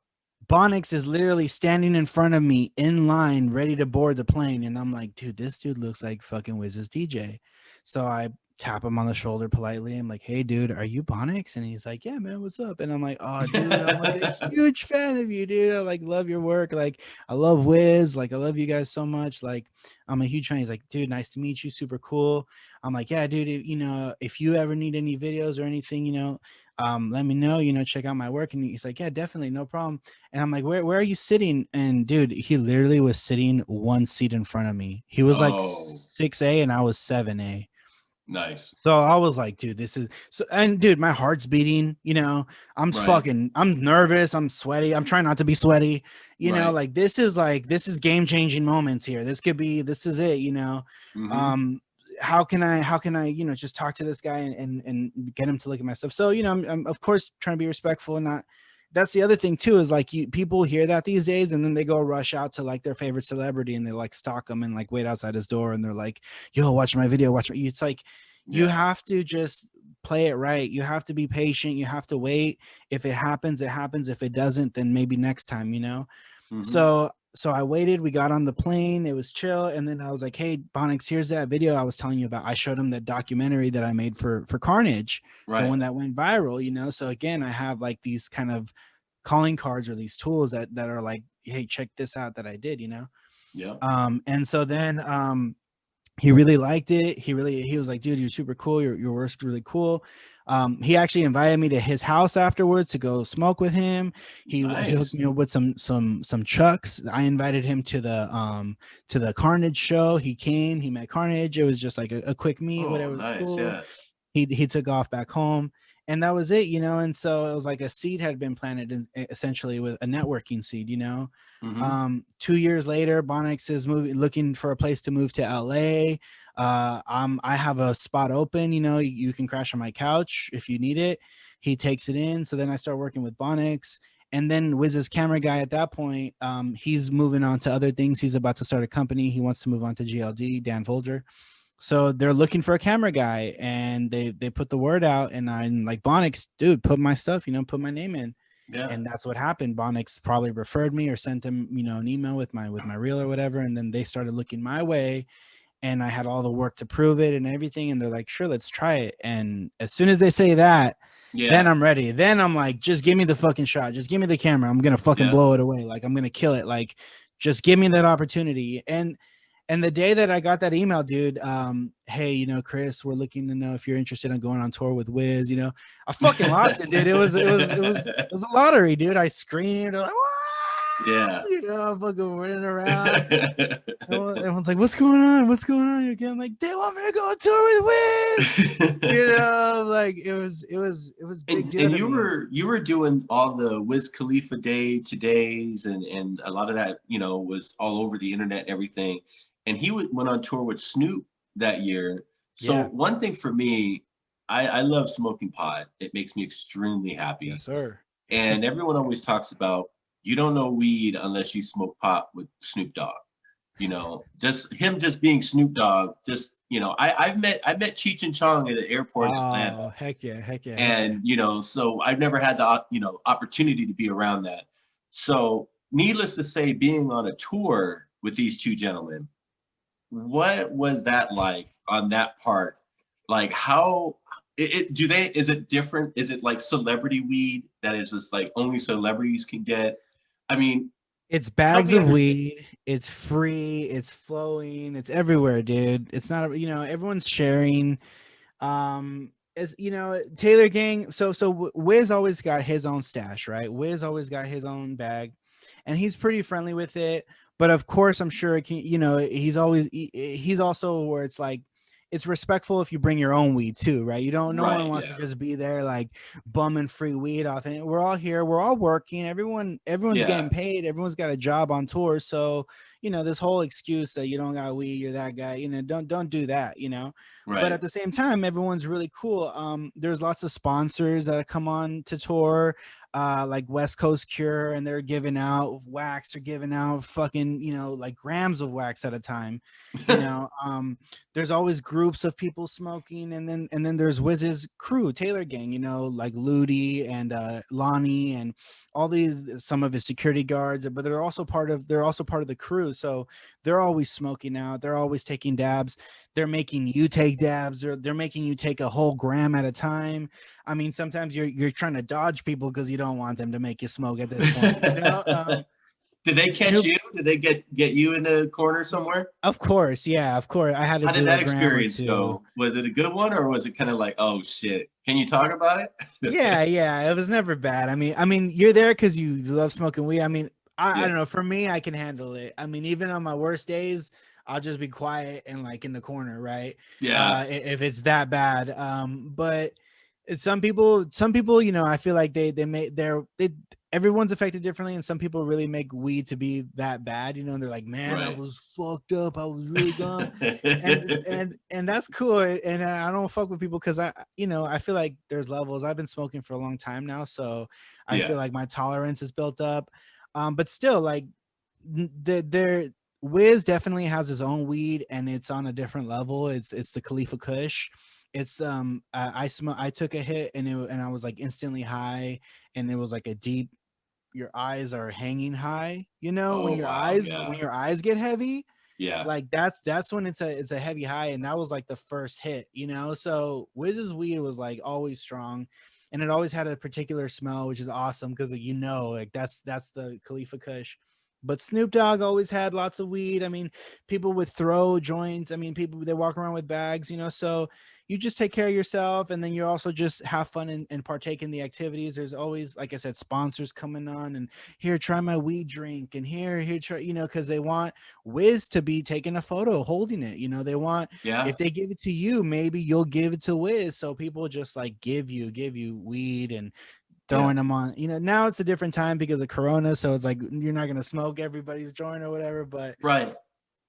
Bonix is literally standing in front of me in line, ready to board the plane. And I'm like, dude, this dude looks like fucking Wiz's DJ. So I tap him on the shoulder politely. I'm like, hey, dude, are you Bonix? And he's like, yeah, man, what's up? And I'm like, oh, dude, I'm like a huge fan of you, dude. I like love your work. Like, I love Wiz. Like, I love you guys so much. Like, I'm a huge fan. He's like, dude, nice to meet you. Super cool. I'm like, yeah, dude, you know, if you ever need any videos or anything, you know, let me know, you know, check out my work. And he's like, yeah, definitely, no problem. And I'm like, where are you sitting? And dude, he literally was sitting one seat in front of me. He was like 6A and I was 7A. Nice. So I was like, dude, this is so, and dude, my heart's beating, you know, I'm nervous. I'm sweaty. I'm trying not to be sweaty, you know, like this is game changing moments here. This is it, you know. How can I, you know, just talk to this guy and get him to look at my stuff? So, you know, I'm of course trying to be respectful and not. That's the other thing too, is like people hear that these days and then they go rush out to like their favorite celebrity and they like stalk them and like wait outside his door and they're like, yo, watch my video, it's like you have to just play it right. You have to be patient. You have to wait. If it happens, it happens. If it doesn't, then maybe next time, you know. So I waited, we got on the plane, it was chill. And then I was like, hey, Bonix, here's that video I was telling you about. I showed him that documentary that I made for Carnage, the one that went viral, you know? So again, I have like these kind of calling cards or these tools that are like, hey, check this out that I did, you know? And so then he really liked it. He was like, dude, you're super cool. Your work's really cool. He actually invited me to his house afterwards to go smoke with him. He hooked me up with some chucks. I invited him to the Carnage show. He came, he met Carnage. It was just like a quick meet, whatever. It was cool. Yeah. He took off back home. And that was it, you know. And so it was like a seed had been planted essentially with a networking seed, you know. 2 years later, Bonix is looking for a place to move to LA. I have a spot open, you know, you can crash on my couch if you need it. He takes it in. So then I start working with Bonix. And then Wiz's camera guy at that point, he's moving on to other things. He's about to start a company. He wants to move on to GLD, Dan Folger. So they're looking for a camera guy and they put the word out and I'm like, Bonix, dude, put my stuff, you know, put my name in. Yeah. And that's what happened. Bonix probably referred me or sent him, you know, an email with my reel or whatever. And then they started looking my way and I had all the work to prove it and everything. And they're like, sure, let's try it. And as soon as they say that, then I'm ready. Then I'm like, just give me the fucking shot. Just give me the camera. I'm going to fucking blow it away. Like I'm going to kill it. Like, just give me that opportunity. And the day that I got that email, dude, hey, you know, Chris, we're looking to know if you're interested in going on tour with Wiz. You know, I fucking lost it, dude. It was a lottery, dude. I screamed, like, you know, I'm fucking running around. Everyone's like, what's going on? What's going on? Again, I'm like, they want me to go on tour with Wiz. You know, like it was big deal. And you were doing all the Wiz Khalifa days and a lot of that, you know, was all over the internet and everything. And he went on tour with Snoop that year. So one thing for me, I love smoking pot. It makes me extremely happy. Yes, sir. And everyone always talks about, you don't know weed unless you smoke pot with Snoop Dogg. You know, just him just being Snoop Dogg, just, you know, I met Cheech and Chong at the airport in Atlanta. Oh, heck yeah. And, you know, so I've never had the, you know, opportunity to be around that. So needless to say, being on a tour with these two gentlemen, what was that like on that part? Like how is it different? Is it like celebrity weed that is just like only celebrities can get? I mean, it's bags of weed. It's free. It's flowing. It's everywhere, dude. It's not, you know, everyone's sharing. As you know, Taylor Gang. So Wiz always got his own stash, right? Wiz always got his own bag, and he's pretty friendly with it. But of course, I'm sure it can, you know, he's also where it's like, it's respectful if you bring your own weed too, right? You don't, no one wants to just be there like bumming free weed off. And we're all here, we're all working. Everyone's getting paid. Everyone's got a job on tour. So, this whole excuse that you don't got weed, you're that guy, don't do that, but Right. at the same time, everyone's really cool. There's lots of sponsors that come on to tour, like West Coast Cure, and they're giving out wax, they're giving out fucking, like grams of wax at a time. There's always groups of people smoking, and then there's Wiz's crew, Taylor Gang, like Ludi and Lonnie and all these, some of his security guards, but they're also part of the crew. So they're always smoking out, they're always taking dabs, they're making you take dabs, they're making you take a whole gram at a time. I mean, sometimes you're trying to dodge people because you don't want them to make you smoke at this point. Did they catch Snoop, you? Did they get you in a corner somewhere? of course, yeah, of course. I had to How did do a that gram or experience two. go? Was it a good one, or was it kind of like, oh shit? Can you talk about it? Yeah, it was never bad. I mean, you're there because you love smoking weed. I mean, I Yeah. don't know. For me, I can handle it. I mean, even on my worst days, I'll just be quiet and like in the corner, right? Yeah. If it's that bad. But some people, I feel like they everyone's affected differently, and some people really make weed to be that bad. And they're like, man, I Right. was fucked up. I was really gone, and that's cool. And I don't fuck with people because I feel like there's levels. I've been smoking for a long time now, so I Yeah. feel like my tolerance is built up. But still, like there, Wiz definitely has his own weed, and it's on a different level. It's the Khalifa Kush. It's I took a hit, and I was like instantly high, and it was like a deep, your eyes are hanging high, when Oh your wow. eyes Yeah. when your eyes get heavy, Yeah. like that's when it's a heavy high, and that was like the first hit. So Wiz's weed was like always strong, and it always had a particular smell, which is awesome because like that's the Khalifa Kush. But Snoop Dogg always had lots of weed. I mean, people would throw joints. I mean, people, they walk around with bags, so you just take care of yourself, and then you also just have fun and partake in the activities. There's always, like I said, sponsors coming on, and here, try my weed drink, and here try, because they want Wiz to be taking a photo holding it. They want, Yeah. if they give it to you, maybe you'll give it to Wiz. So people just like give you weed and Yeah. throwing them on. Now it's a different time because of Corona, so it's like you're not gonna smoke everybody's joint or whatever. But Right.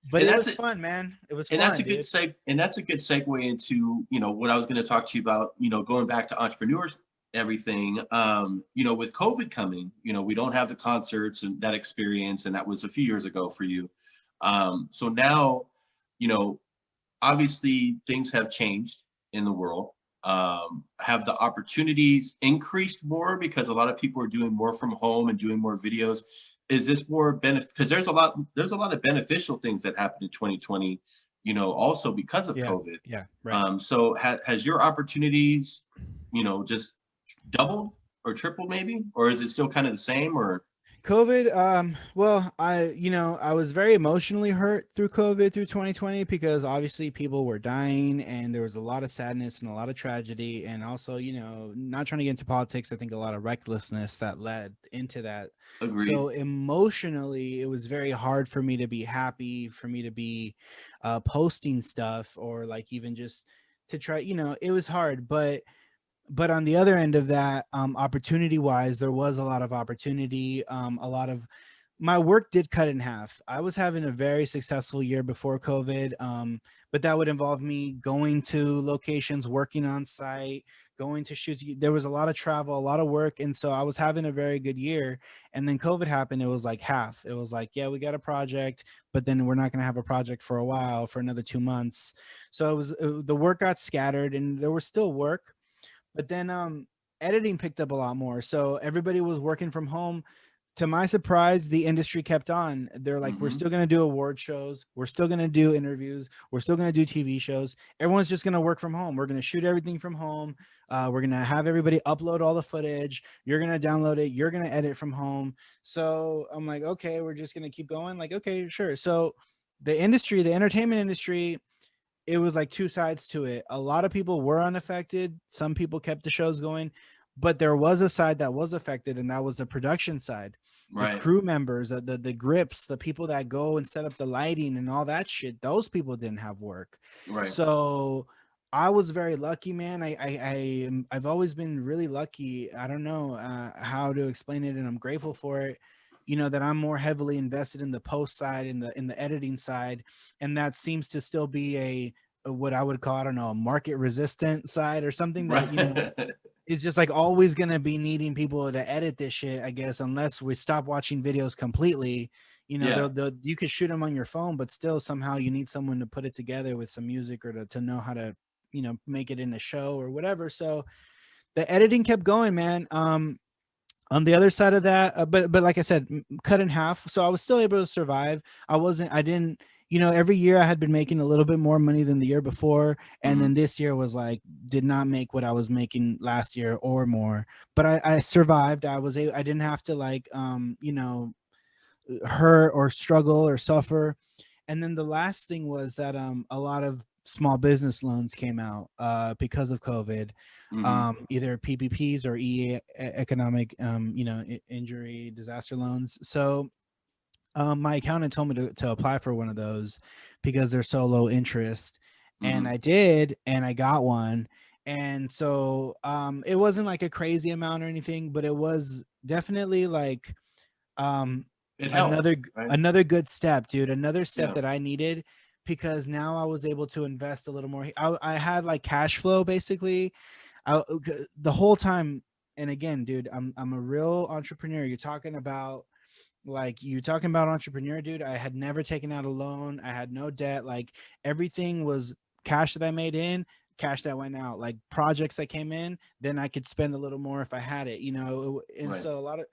but And it that's was it. fun, man. It was And that's fun, a good dude. segue into, what I was going to talk to you about, going back to entrepreneurs, everything, with COVID coming, we don't have the concerts and that experience. And that was a few years ago for you. So now, you know, obviously things have changed in the world. Have the opportunities increased more because a lot of people are doing more from home and doing more videos? Is this more benefit? Because there's a lot of beneficial things that happened in 2020, also because of Yeah, COVID. yeah, right. So has your opportunities, just doubled or tripled maybe, or is it still kind of the same? Or COVID, well, I was very emotionally hurt through COVID through 2020 because obviously people were dying and there was a lot of sadness and a lot of tragedy, and also, not trying to get into politics, I think a lot of recklessness that led into that. agreed? So emotionally, it was very hard for me to be happy, for me to be posting stuff, or like even just to try, it was hard. But on the other end of that, opportunity wise, there was a lot of opportunity. A lot of my work did cut in half. I was having a very successful year before COVID, but that would involve me going to locations, working on site, going to shoots. There was a lot of travel, a lot of work, and so I was having a very good year. And then COVID happened. It was like half. It was like, yeah, we got a project, but then we're not going to have a project for a while, for another 2 months. So the work got scattered, and there was still work, but then editing picked up a lot more. So everybody was working from home. To my surprise, the industry kept on. They're like, we're Hmm. still going to do award shows. We're still going to do interviews. We're still going to do TV shows. Everyone's just going to work from home. We're going to shoot everything from home. We're going to have everybody upload all the footage. You're going to download it. You're going to edit from home. So I'm like, okay, we're just going to keep going. Like, okay, sure. So the industry, the entertainment industry, it was like two sides to it. A lot of people were unaffected. Some people kept the shows going, but there was a side that was affected, and that was the production side. The Right. crew members, the grips, the people that go and set up the lighting and all that shit. Those people didn't have work. Right. So I was very lucky, man. I've always been really lucky. I don't know how to explain it, and I'm grateful for it. that I'm more heavily invested in the post side, in the editing side, and that seems to still be a what I would call, I don't know, a market resistant side, or something that Right. is just like always gonna be needing people to edit this shit, I guess, unless we stop watching videos completely. Yeah. You could shoot them on your phone, but still somehow you need someone to put it together with some music, or to know how to, make it in a show or whatever. So the editing kept going, man. On the other side of that, but like I said, cut in half, so I was still able to survive. I didn't, every year I had been making a little bit more money than the year before, and Hmm. then this year was like, did not make what I was making last year or more, but I survived. I didn't have to, like, hurt or struggle or suffer. And then the last thing was that a lot of small business loans came out because of COVID, Hmm. either PPPs or EA, economic injury disaster loans. So my accountant told me to apply for one of those because they're so low interest, and Hmm. I did, and I got one. And so it wasn't like a crazy amount or anything, but it was definitely like um It helped, another right? another good step, dude, another step Yeah. that I needed, because now I was able to invest a little more. I had like cash flow, basically. The whole time. And again, dude, I'm a real entrepreneur. You're talking about entrepreneur, dude. I had never taken out a loan. I had no debt. Like, everything was cash that I made in, cash that went out, like projects that came in, then I could spend a little more if I had it, and Right. so a lot of,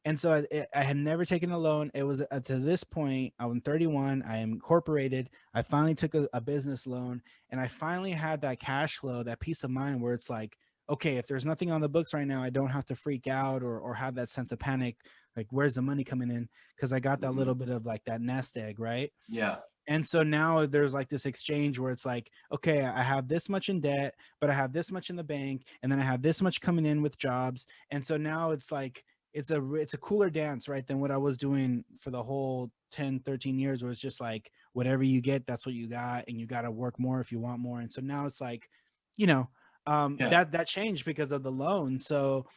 and so I had never taken a loan. It was to this point, I'm 31, I am incorporated. I finally took a business loan, and I finally had that cash flow, that peace of mind, where it's like, okay, if there's nothing on the books right now, I don't have to freak out, or have that sense of panic, like, where's the money coming in, because I got that Hmm. little bit of like that nest egg, right? Yeah. And so now there's like this exchange where it's like, okay, I have this much in debt, but I have this much in the bank, and then I have this much coming in with jobs. And so now it's like, it's a cooler dance, right, than what I was doing for the whole 10, 13 years, where it's just like, whatever you get, that's what you got, and you got to work more if you want more. And so now it's like, you know Yeah. that changed because of the loan. So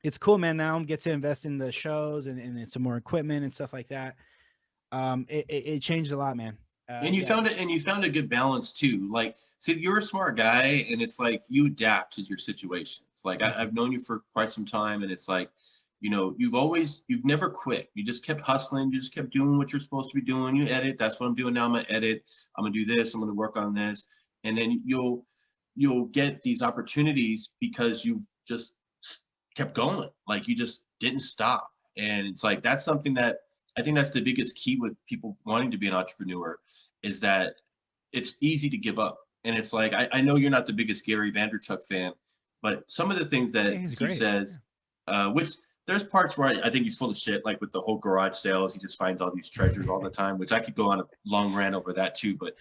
it's cool, man. Now I get to invest in the shows, and some more equipment and stuff like that. It changed a lot, man. And you Yeah. found it, and you found a good balance too. Like, see, you're a smart guy, and it's like you adapt to your situations. Like, Thank you. I've known you for quite some time, and it's like, you've never quit. You just kept hustling. You just kept doing what you're supposed to be doing. You edit. That's what I'm doing now. I'm gonna edit. I'm gonna do this. I'm gonna work on this, and then you'll get these opportunities because you've just kept going. Like, you just didn't stop. And it's like that's something that I think that's the biggest key with people wanting to be an entrepreneur is that it's easy to give up. And it's like, I know you're not the biggest Gary Vanderchuk fan, but some of the things Yeah, that he's he great. says, which there's parts where I think he's full of shit, like with the whole garage sales. He just finds all these treasures all the time, which I could go on a long rant over that too. But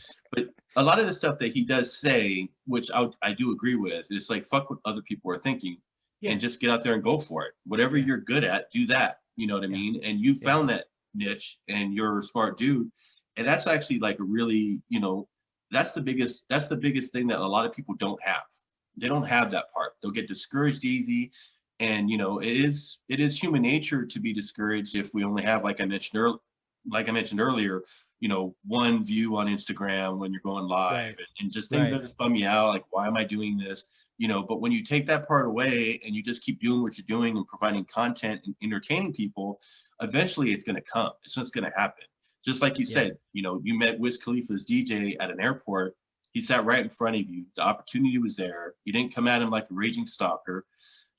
a lot of the stuff that he does say, which I do agree with, is like, fuck what other people are thinking Yeah, and just get out there and go for it. Whatever yeah, you're good at, do that. You know what I yeah, mean? And you yeah. found that niche and you're a smart dude. And that's actually like a really, that's the biggest thing that a lot of people don't have. They don't have that part. They'll get discouraged easy. And it is human nature to be discouraged if we only have, like I mentioned earlier, one view on Instagram when you're going live, Right, and just things right. that just bum you out, like, why am I doing this? But when you take that part away and you just keep doing what you're doing and providing content and entertaining people, eventually it's going to come. It's just going to happen. Just like you Yeah, said, you met Wiz Khalifa's DJ at an airport. He sat right in front of you. The opportunity was there. You didn't come at him like a raging stalker.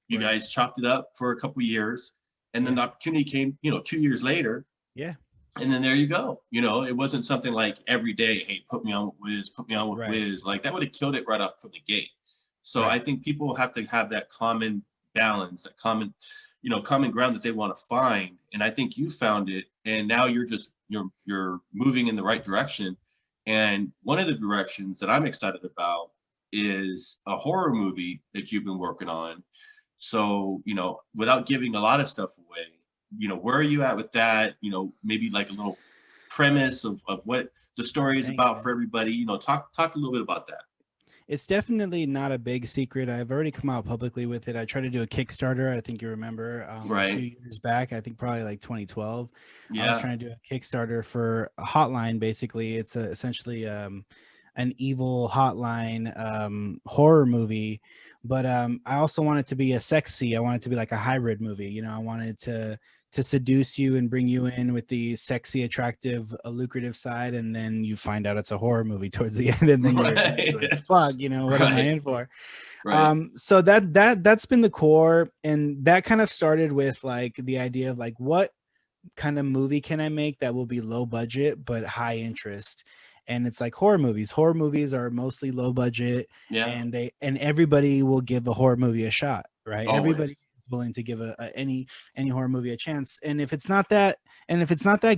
You right. guys chopped it up for a couple years, and then Yeah, the opportunity came, 2 years later, yeah. and then there you go. It wasn't something like every day, hey, put me on with Right, Wiz. Like, that would have killed it right off from the gate. So I right. think people have to have that common balance, that common ground that they want to find. And I think you found it, and now you're moving in the right direction. And one of the directions that I'm excited about is a horror movie that you've been working on. So, without giving a lot of stuff away, where are you at with that? Maybe like a little premise of what the story is Thanks, about for man. everybody. Talk a little bit about that. it's definitely not a big secret. I've already come out publicly with it. I tried to do a Kickstarter. I think you remember a few Right. years back. I think probably like 2012. I was Yeah. trying to do a Kickstarter for a hotline. Basically, it's essentially an evil hotline horror movie. But I also want it to be a sexy. I want it to be like a hybrid movie. You know, I wanted to seduce you and bring you in with the sexy, attractive, lucrative side, and then you find out it's a horror movie towards the end, and then you're like, Right. "Fuck, you know, what am I Right. in for?" Right. So that's been the core, and that kind of started with like the idea of like what kind of movie can I make that will be low budget but high interest? And it's like horror movies. Horror movies are mostly low budget, Yeah. and everybody will give a horror movie a shot, right? Everybody Always. is willing to give any horror movie a chance. And if it's not that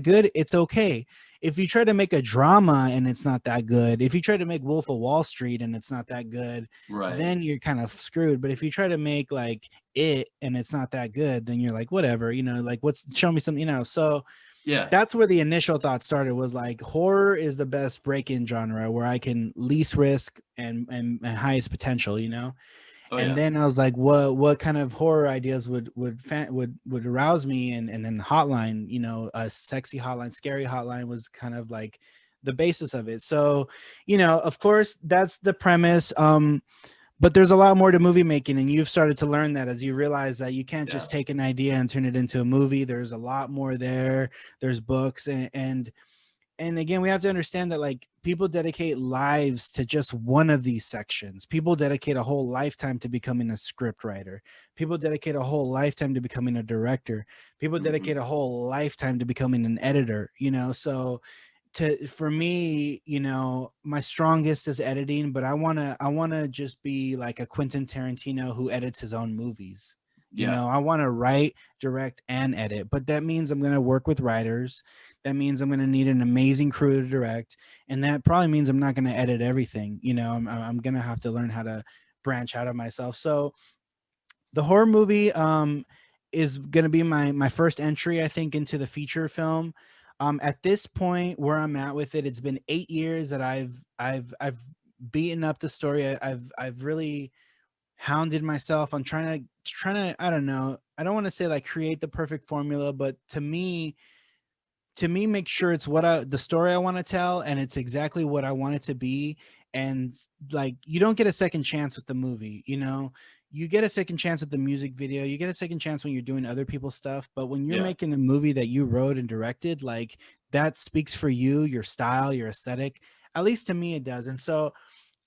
good, it's okay. If you try to make a drama and it's not that good, if you try to make Wolf of Wall Street and it's not that good, Right. then you're kind of screwed. But if you try to make like it and it's not that good, then you're like, whatever, you know, like show me something, you know. So Yeah. that's where the initial thought started, was like horror is the best break-in genre where I can least risk and highest potential, you know. Oh And yeah. then I was like, what kind of horror ideas would arouse me? And then Hotline, you know, a sexy hotline, scary hotline was kind of like the basis of it. So, you know, of course that's the premise. But there's a lot more to movie making, and you've started to learn that as you realize that you can't Yeah. just take an idea and turn it into a movie. There's a lot more there. There's books, and again, we have to understand that like people dedicate lives to just one of these sections. People dedicate a whole lifetime to becoming a script writer. People dedicate a whole lifetime to becoming a director. People Hmm. dedicate a whole lifetime to becoming an editor, you know. So for me, you know, my strongest is editing, but I want to just be like a Quentin Tarantino who edits his own movies. You Yeah. know, I want to write, direct, and edit, but that means I'm going to work with writers. That means I'm going to need an amazing crew to direct, and that probably means I'm not going to edit everything. You know, I'm going to have to learn how to branch out of myself. So the horror movie is going to be my first entry, I think, into the feature film. At this point where I'm at with it, it's been 8 years that I've beaten up the story. I've really hounded myself on trying to, I don't know, I don't want to say like create the perfect formula, but to me make sure it's the story I want to tell, and it's exactly what I want it to be. And like, you don't get a second chance with the movie, you know. You get a second chance with the music video, you get a second chance when you're doing other people's stuff, but when you're Yeah. making a movie that you wrote and directed, like, that speaks for you, your style, your aesthetic. At least to me it does. And so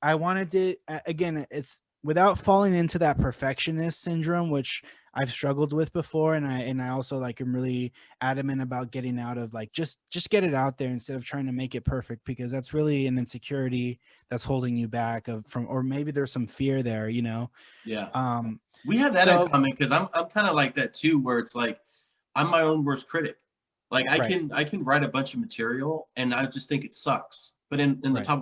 I wanted to, again, it's without falling into that perfectionist syndrome, which I've struggled with before. And I also like am really adamant about getting out of like, just get it out there instead of trying to make it perfect, because that's really an insecurity that's holding you back or maybe there's some fear there, you know? Yeah. Um, We have that in so common because I'm kind of like that too, where it's like I'm my own worst critic. Like right, I can write a bunch of material and I just think it sucks. But in the right. top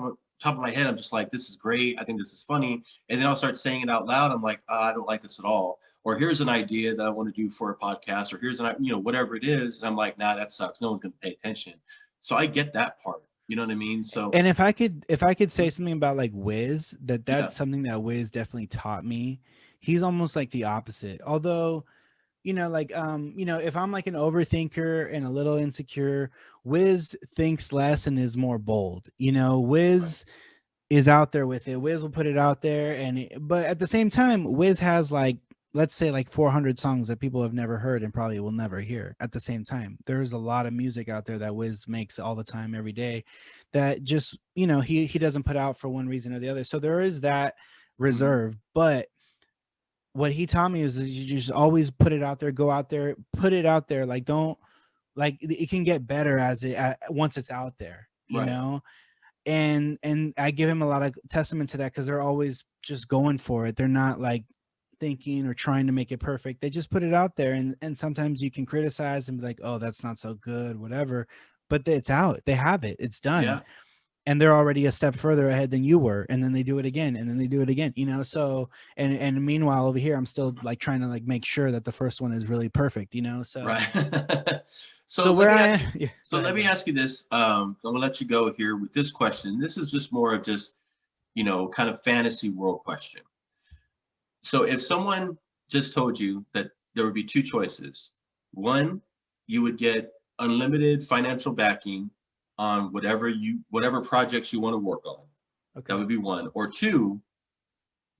of my head, I'm just like, this is great. I think this is funny. And then I'll start saying it out loud. I'm like, I don't like this at all. Or here's an idea that I want to do for a podcast, or here's you know, whatever it is. And I'm like, nah, that sucks. No one's gonna pay attention. So I get that part. You know what I mean? So And if I could say something about like Wiz, yeah. that's something that Wiz definitely taught me. He's almost like the opposite. Although, you know, like you know, if I'm like an overthinker and a little insecure, Wiz thinks less and is more bold. You know, Right. Wiz is out there with it. Wiz will put it out there, but at the same time, Wiz has like, let's say like 400 songs that people have never heard and probably will never hear. At the same time, there's a lot of music out there that Wiz makes all the time, every day, that just, you know, he doesn't put out for one reason or the other. So there is that Hmm. reserve. But what he taught me is you just always put it out there, go out there, put it out there. Like, don't, like, it can get better once it's out there, you Right. know. And I give him a lot of testament to that, because they're always just going for it. They're not like thinking or trying to make it perfect. They just put it out there, and sometimes you can criticize and be like, oh, that's not so good, whatever. But it's out. They have it. It's done. Yeah. And they're already a step further ahead than you were, and then they do it again, and then they do it again, you know. So and meanwhile over here I'm still like trying to like make sure that the first one is really perfect, you know. So Right. So so let where me I ask am. you. Yeah, So go let ahead, me go ahead. ask you this. I'm gonna let you go here with this question. This is just more of just, kind of fantasy world question. So if someone just told you that there would be two choices, one, you would get unlimited financial backing on whatever projects you want to work on. Okay. That would be one. Or two,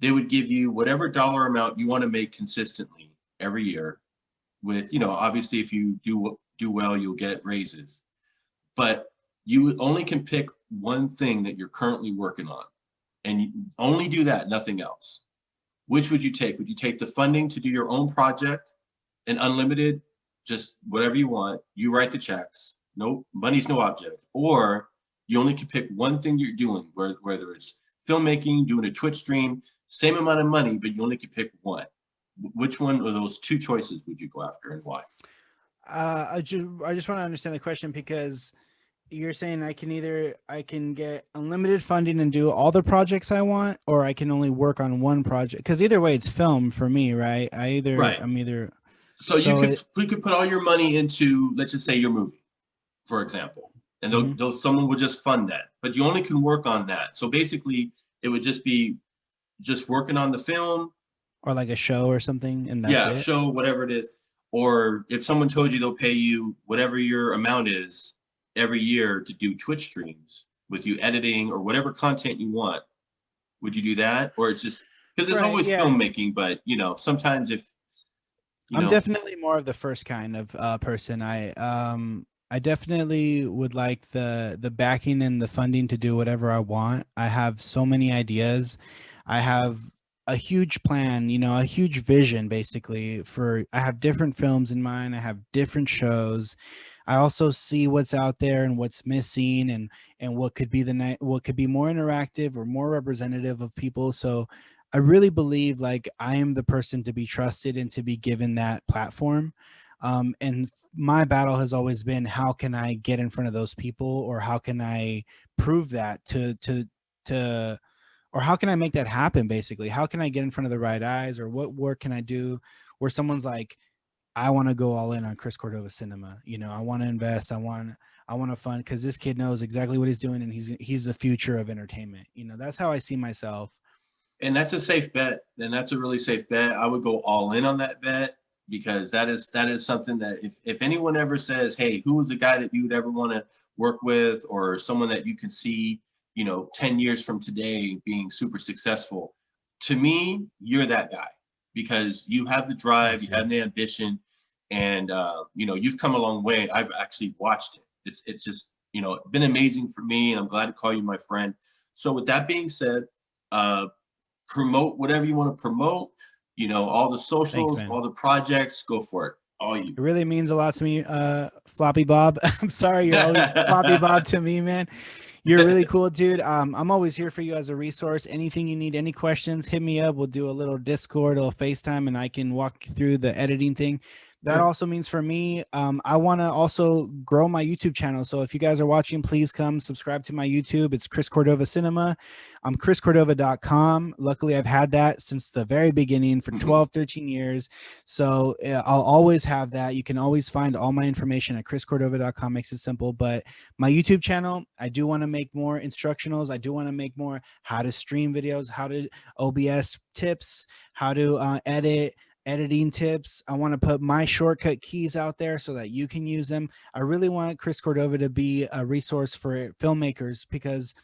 they would give you whatever dollar amount you want to make consistently every year with, obviously if you do well, you'll get raises. But you only can pick one thing that you're currently working on, and you only do that, nothing else. Which would you take? Would you take the funding to do your own project and unlimited, just whatever you want, you write the checks, no money's no object, or you only can pick one thing you're doing, whether it's filmmaking, doing a Twitch stream, same amount of money, but you only can pick one. Which one of those two choices would you go after, and why? I just want to understand the question, because you're saying I can get unlimited funding and do all the projects I want, or I can only work on one project. Because either way, it's film for me, right? Right. I'm either. So you could put all your money into, let's just say, your movie, for example, and someone would just fund that, but you only can work on that. So basically, it would just be working on the film, or like a show or something, and that's it. Show, whatever it is. Or if someone told you they'll pay you whatever your amount is every year to do Twitch streams with you editing or whatever content you want, would you do that? Or it's just because there's always filmmaking, but sometimes if I'm definitely more of the first kind of person. I definitely would like the backing and the funding to do whatever I want. I have so many ideas. I have a huge plan, a huge vision, basically. I have different films in mind. I have different shows. I also see what's out there and what's missing, and what could be what could be more interactive or more representative of people. So I really believe like I am the person to be trusted and to be given that platform. And my battle has always been, how can I get in front of those people, or how can I prove that or how can I make that happen? Basically, how can I get in front of the right eyes, or what work can I do where someone's like, I want to go all in on Chris Cordova Cinema. I want to invest. I want to fund, because this kid knows exactly what he's doing, and he's the future of entertainment. That's how I see myself. And that's a safe bet. And that's a really safe bet. I would go all in on that bet, because that is something that if anyone ever says, hey, who is the guy that you would ever want to work with, or someone that you can see, 10 years from today being super successful, to me, you're that guy, because you have the drive, you have the ambition, and you've come a long way. I've actually watched it. It's just, been amazing for me, and I'm glad to call you my friend. So with that being said, promote whatever you want to promote, all the socials, all the projects, go for it. All you. It really means a lot to me, Floppy Bob. I'm sorry, you're always Floppy Bob to me, man. You're a really cool dude. I'm always here for you as a resource. Anything you need, any questions, hit me up. We'll do a little Discord, a little FaceTime, and I can walk you through the editing thing. That also means for me, I want to also grow my YouTube channel. So if you guys are watching, please come subscribe to my YouTube. It's Chris Cordova Cinema. I'm chriscordova.com. Luckily, I've had that since the very beginning for 12, 13 years. So I'll always have that. You can always find all my information at chriscordova.com. Makes it simple. But my YouTube channel, I do want to make more instructionals. I do want to make more how to stream videos, how to OBS tips, how to editing tips. I want to put my shortcut keys out there so that you can use them. I really want Chris Cordova to be a resource for filmmakers, because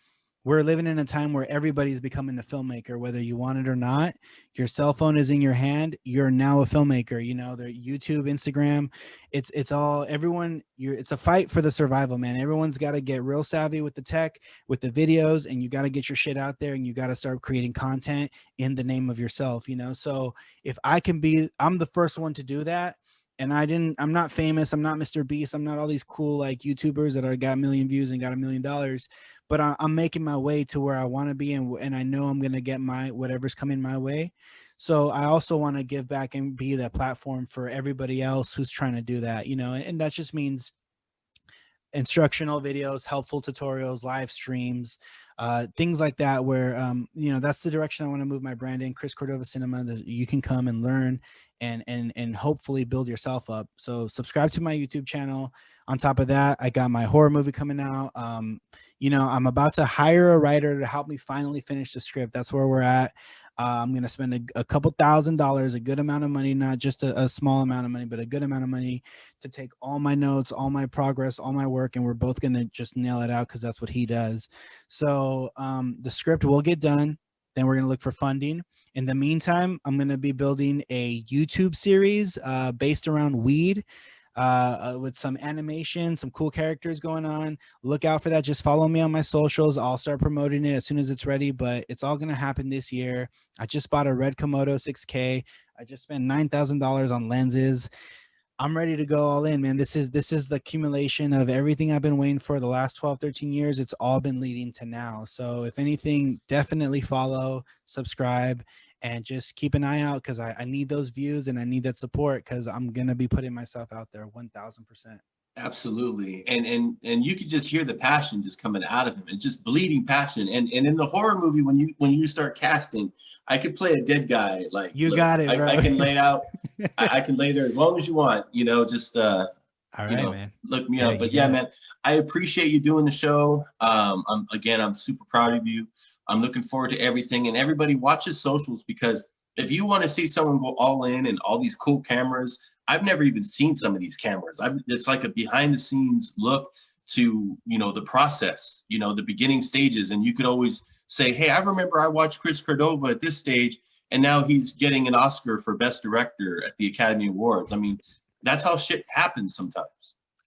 we're living in a time where everybody's becoming a filmmaker, whether you want it or not. Your cell phone is in your hand. You're now a filmmaker. The YouTube, Instagram, it's all everyone. It's a fight for the survival, man. Everyone's got to get real savvy with the tech, with the videos, and you got to get your shit out there, and you got to start creating content in the name of yourself. So if I can I'm the first one to do that. And I'm not famous. I'm not Mr. Beast. I'm not all these cool like YouTubers that got a million views and got $1 million, but I'm making my way to where I want to be. And I know I'm going to get whatever's coming my way. So I also want to give back and be that platform for everybody else who's trying to do that, and that just means instructional videos, helpful tutorials, live streams, things like that, where you know, that's the direction I want to move my brand in. Chris Cordova Cinema, that you can come and learn and hopefully build yourself up. So subscribe to my YouTube channel. On top of that, I got my horror movie coming out. You know, I'm about to hire a writer to help me finally finish the script. That's where we're at. I'm going to spend a couple $1,000s, a good amount of money, not just a small amount of money, but a good amount of money to take all my notes, all my progress, all my work, and we're both going to just nail it out because that's what he does. So the script will get done. Then we're going to look for funding. In the meantime, I'm going to be building a YouTube series based around weed, with some animation, some cool characters going on. Look out for that. Just follow me on my socials. I'll start promoting it as soon as it's ready, but it's all going to happen this year. I just bought a red Komodo 6K. I just spent $9,000 on lenses. I'm ready to go all in, man. This is the accumulation of everything I've been waiting for the last 12, 13 years. It's all been leading to now. So if anything, definitely follow, subscribe, and just keep an eye out, because I need those views and I need that support, because I'm going to be putting myself out there 1,000%. Absolutely. And you could just hear the passion just coming out of him. It's just bleeding passion. And in the horror movie, when you start casting, I could play a dead guy. Like, you look, got it, bro. I can lay out. I can lay there as long as you want, you know, just all right, you know, man. look me up. But yeah, man, I appreciate you doing the show. I'm super proud of you. I'm looking forward to everything, and everybody watch his socials, because if you want to see someone go all in and all these cool cameras, I've never even seen some of these cameras. It's like a behind the scenes look to, you know, the process, you know, the beginning stages. And you could always say, hey, I remember I watched Chris Cordova at this stage, and now he's getting an Oscar for Best Director at the Academy Awards. I mean, that's how shit happens sometimes.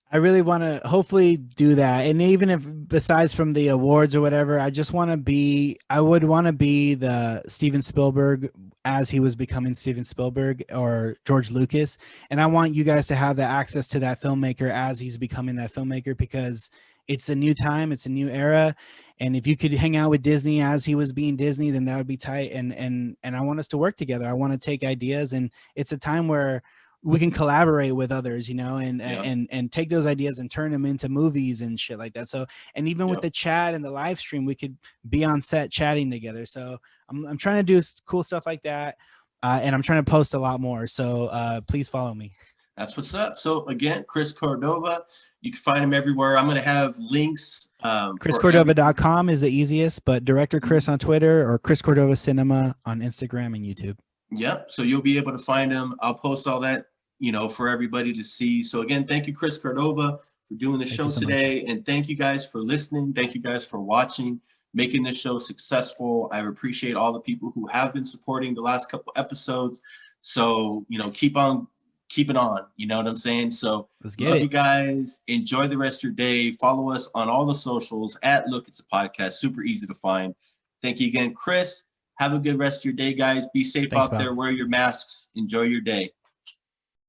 I really want to hopefully do that. And even if besides from the awards or whatever, I would want to be the Steven Spielberg as he was becoming Steven Spielberg, or George Lucas. And I want you guys to have the access to that filmmaker as he's becoming that filmmaker, because it's a new time, it's a new era. And if you could hang out with Disney as he was being Disney, then that would be tight. And I want us to work together. I want to take ideas, and it's a time where we can collaborate with others, you know, and take those ideas and turn them into movies and shit like that. So, and even with the chat and the live stream, we could be on set chatting together. So I'm trying to do cool stuff like that. And I'm trying to post a lot more. So please follow me. That's what's up. So again, Chris Cordova, you can find him everywhere. I'm going to have links. ChrisCordova.com is the easiest, but Director Chris on Twitter, or Chris Cordova Cinema on Instagram and YouTube. Yep. So you'll be able to find him. I'll post all that, you know, for everybody to see. So again, thank you, Chris Cordova, for doing the show today. And thank you guys for listening. Thank you guys for watching, making this show successful. I appreciate all the people who have been supporting the last couple episodes. So, you know, keep on keeping on. You know what I'm saying? So love you guys. Enjoy the rest of your day. Follow us on all the socials at Look It's a Podcast. Super easy to find. Thank you again, Chris. Have a good rest of your day, guys. Be safe out there. Wear your masks. Enjoy your day.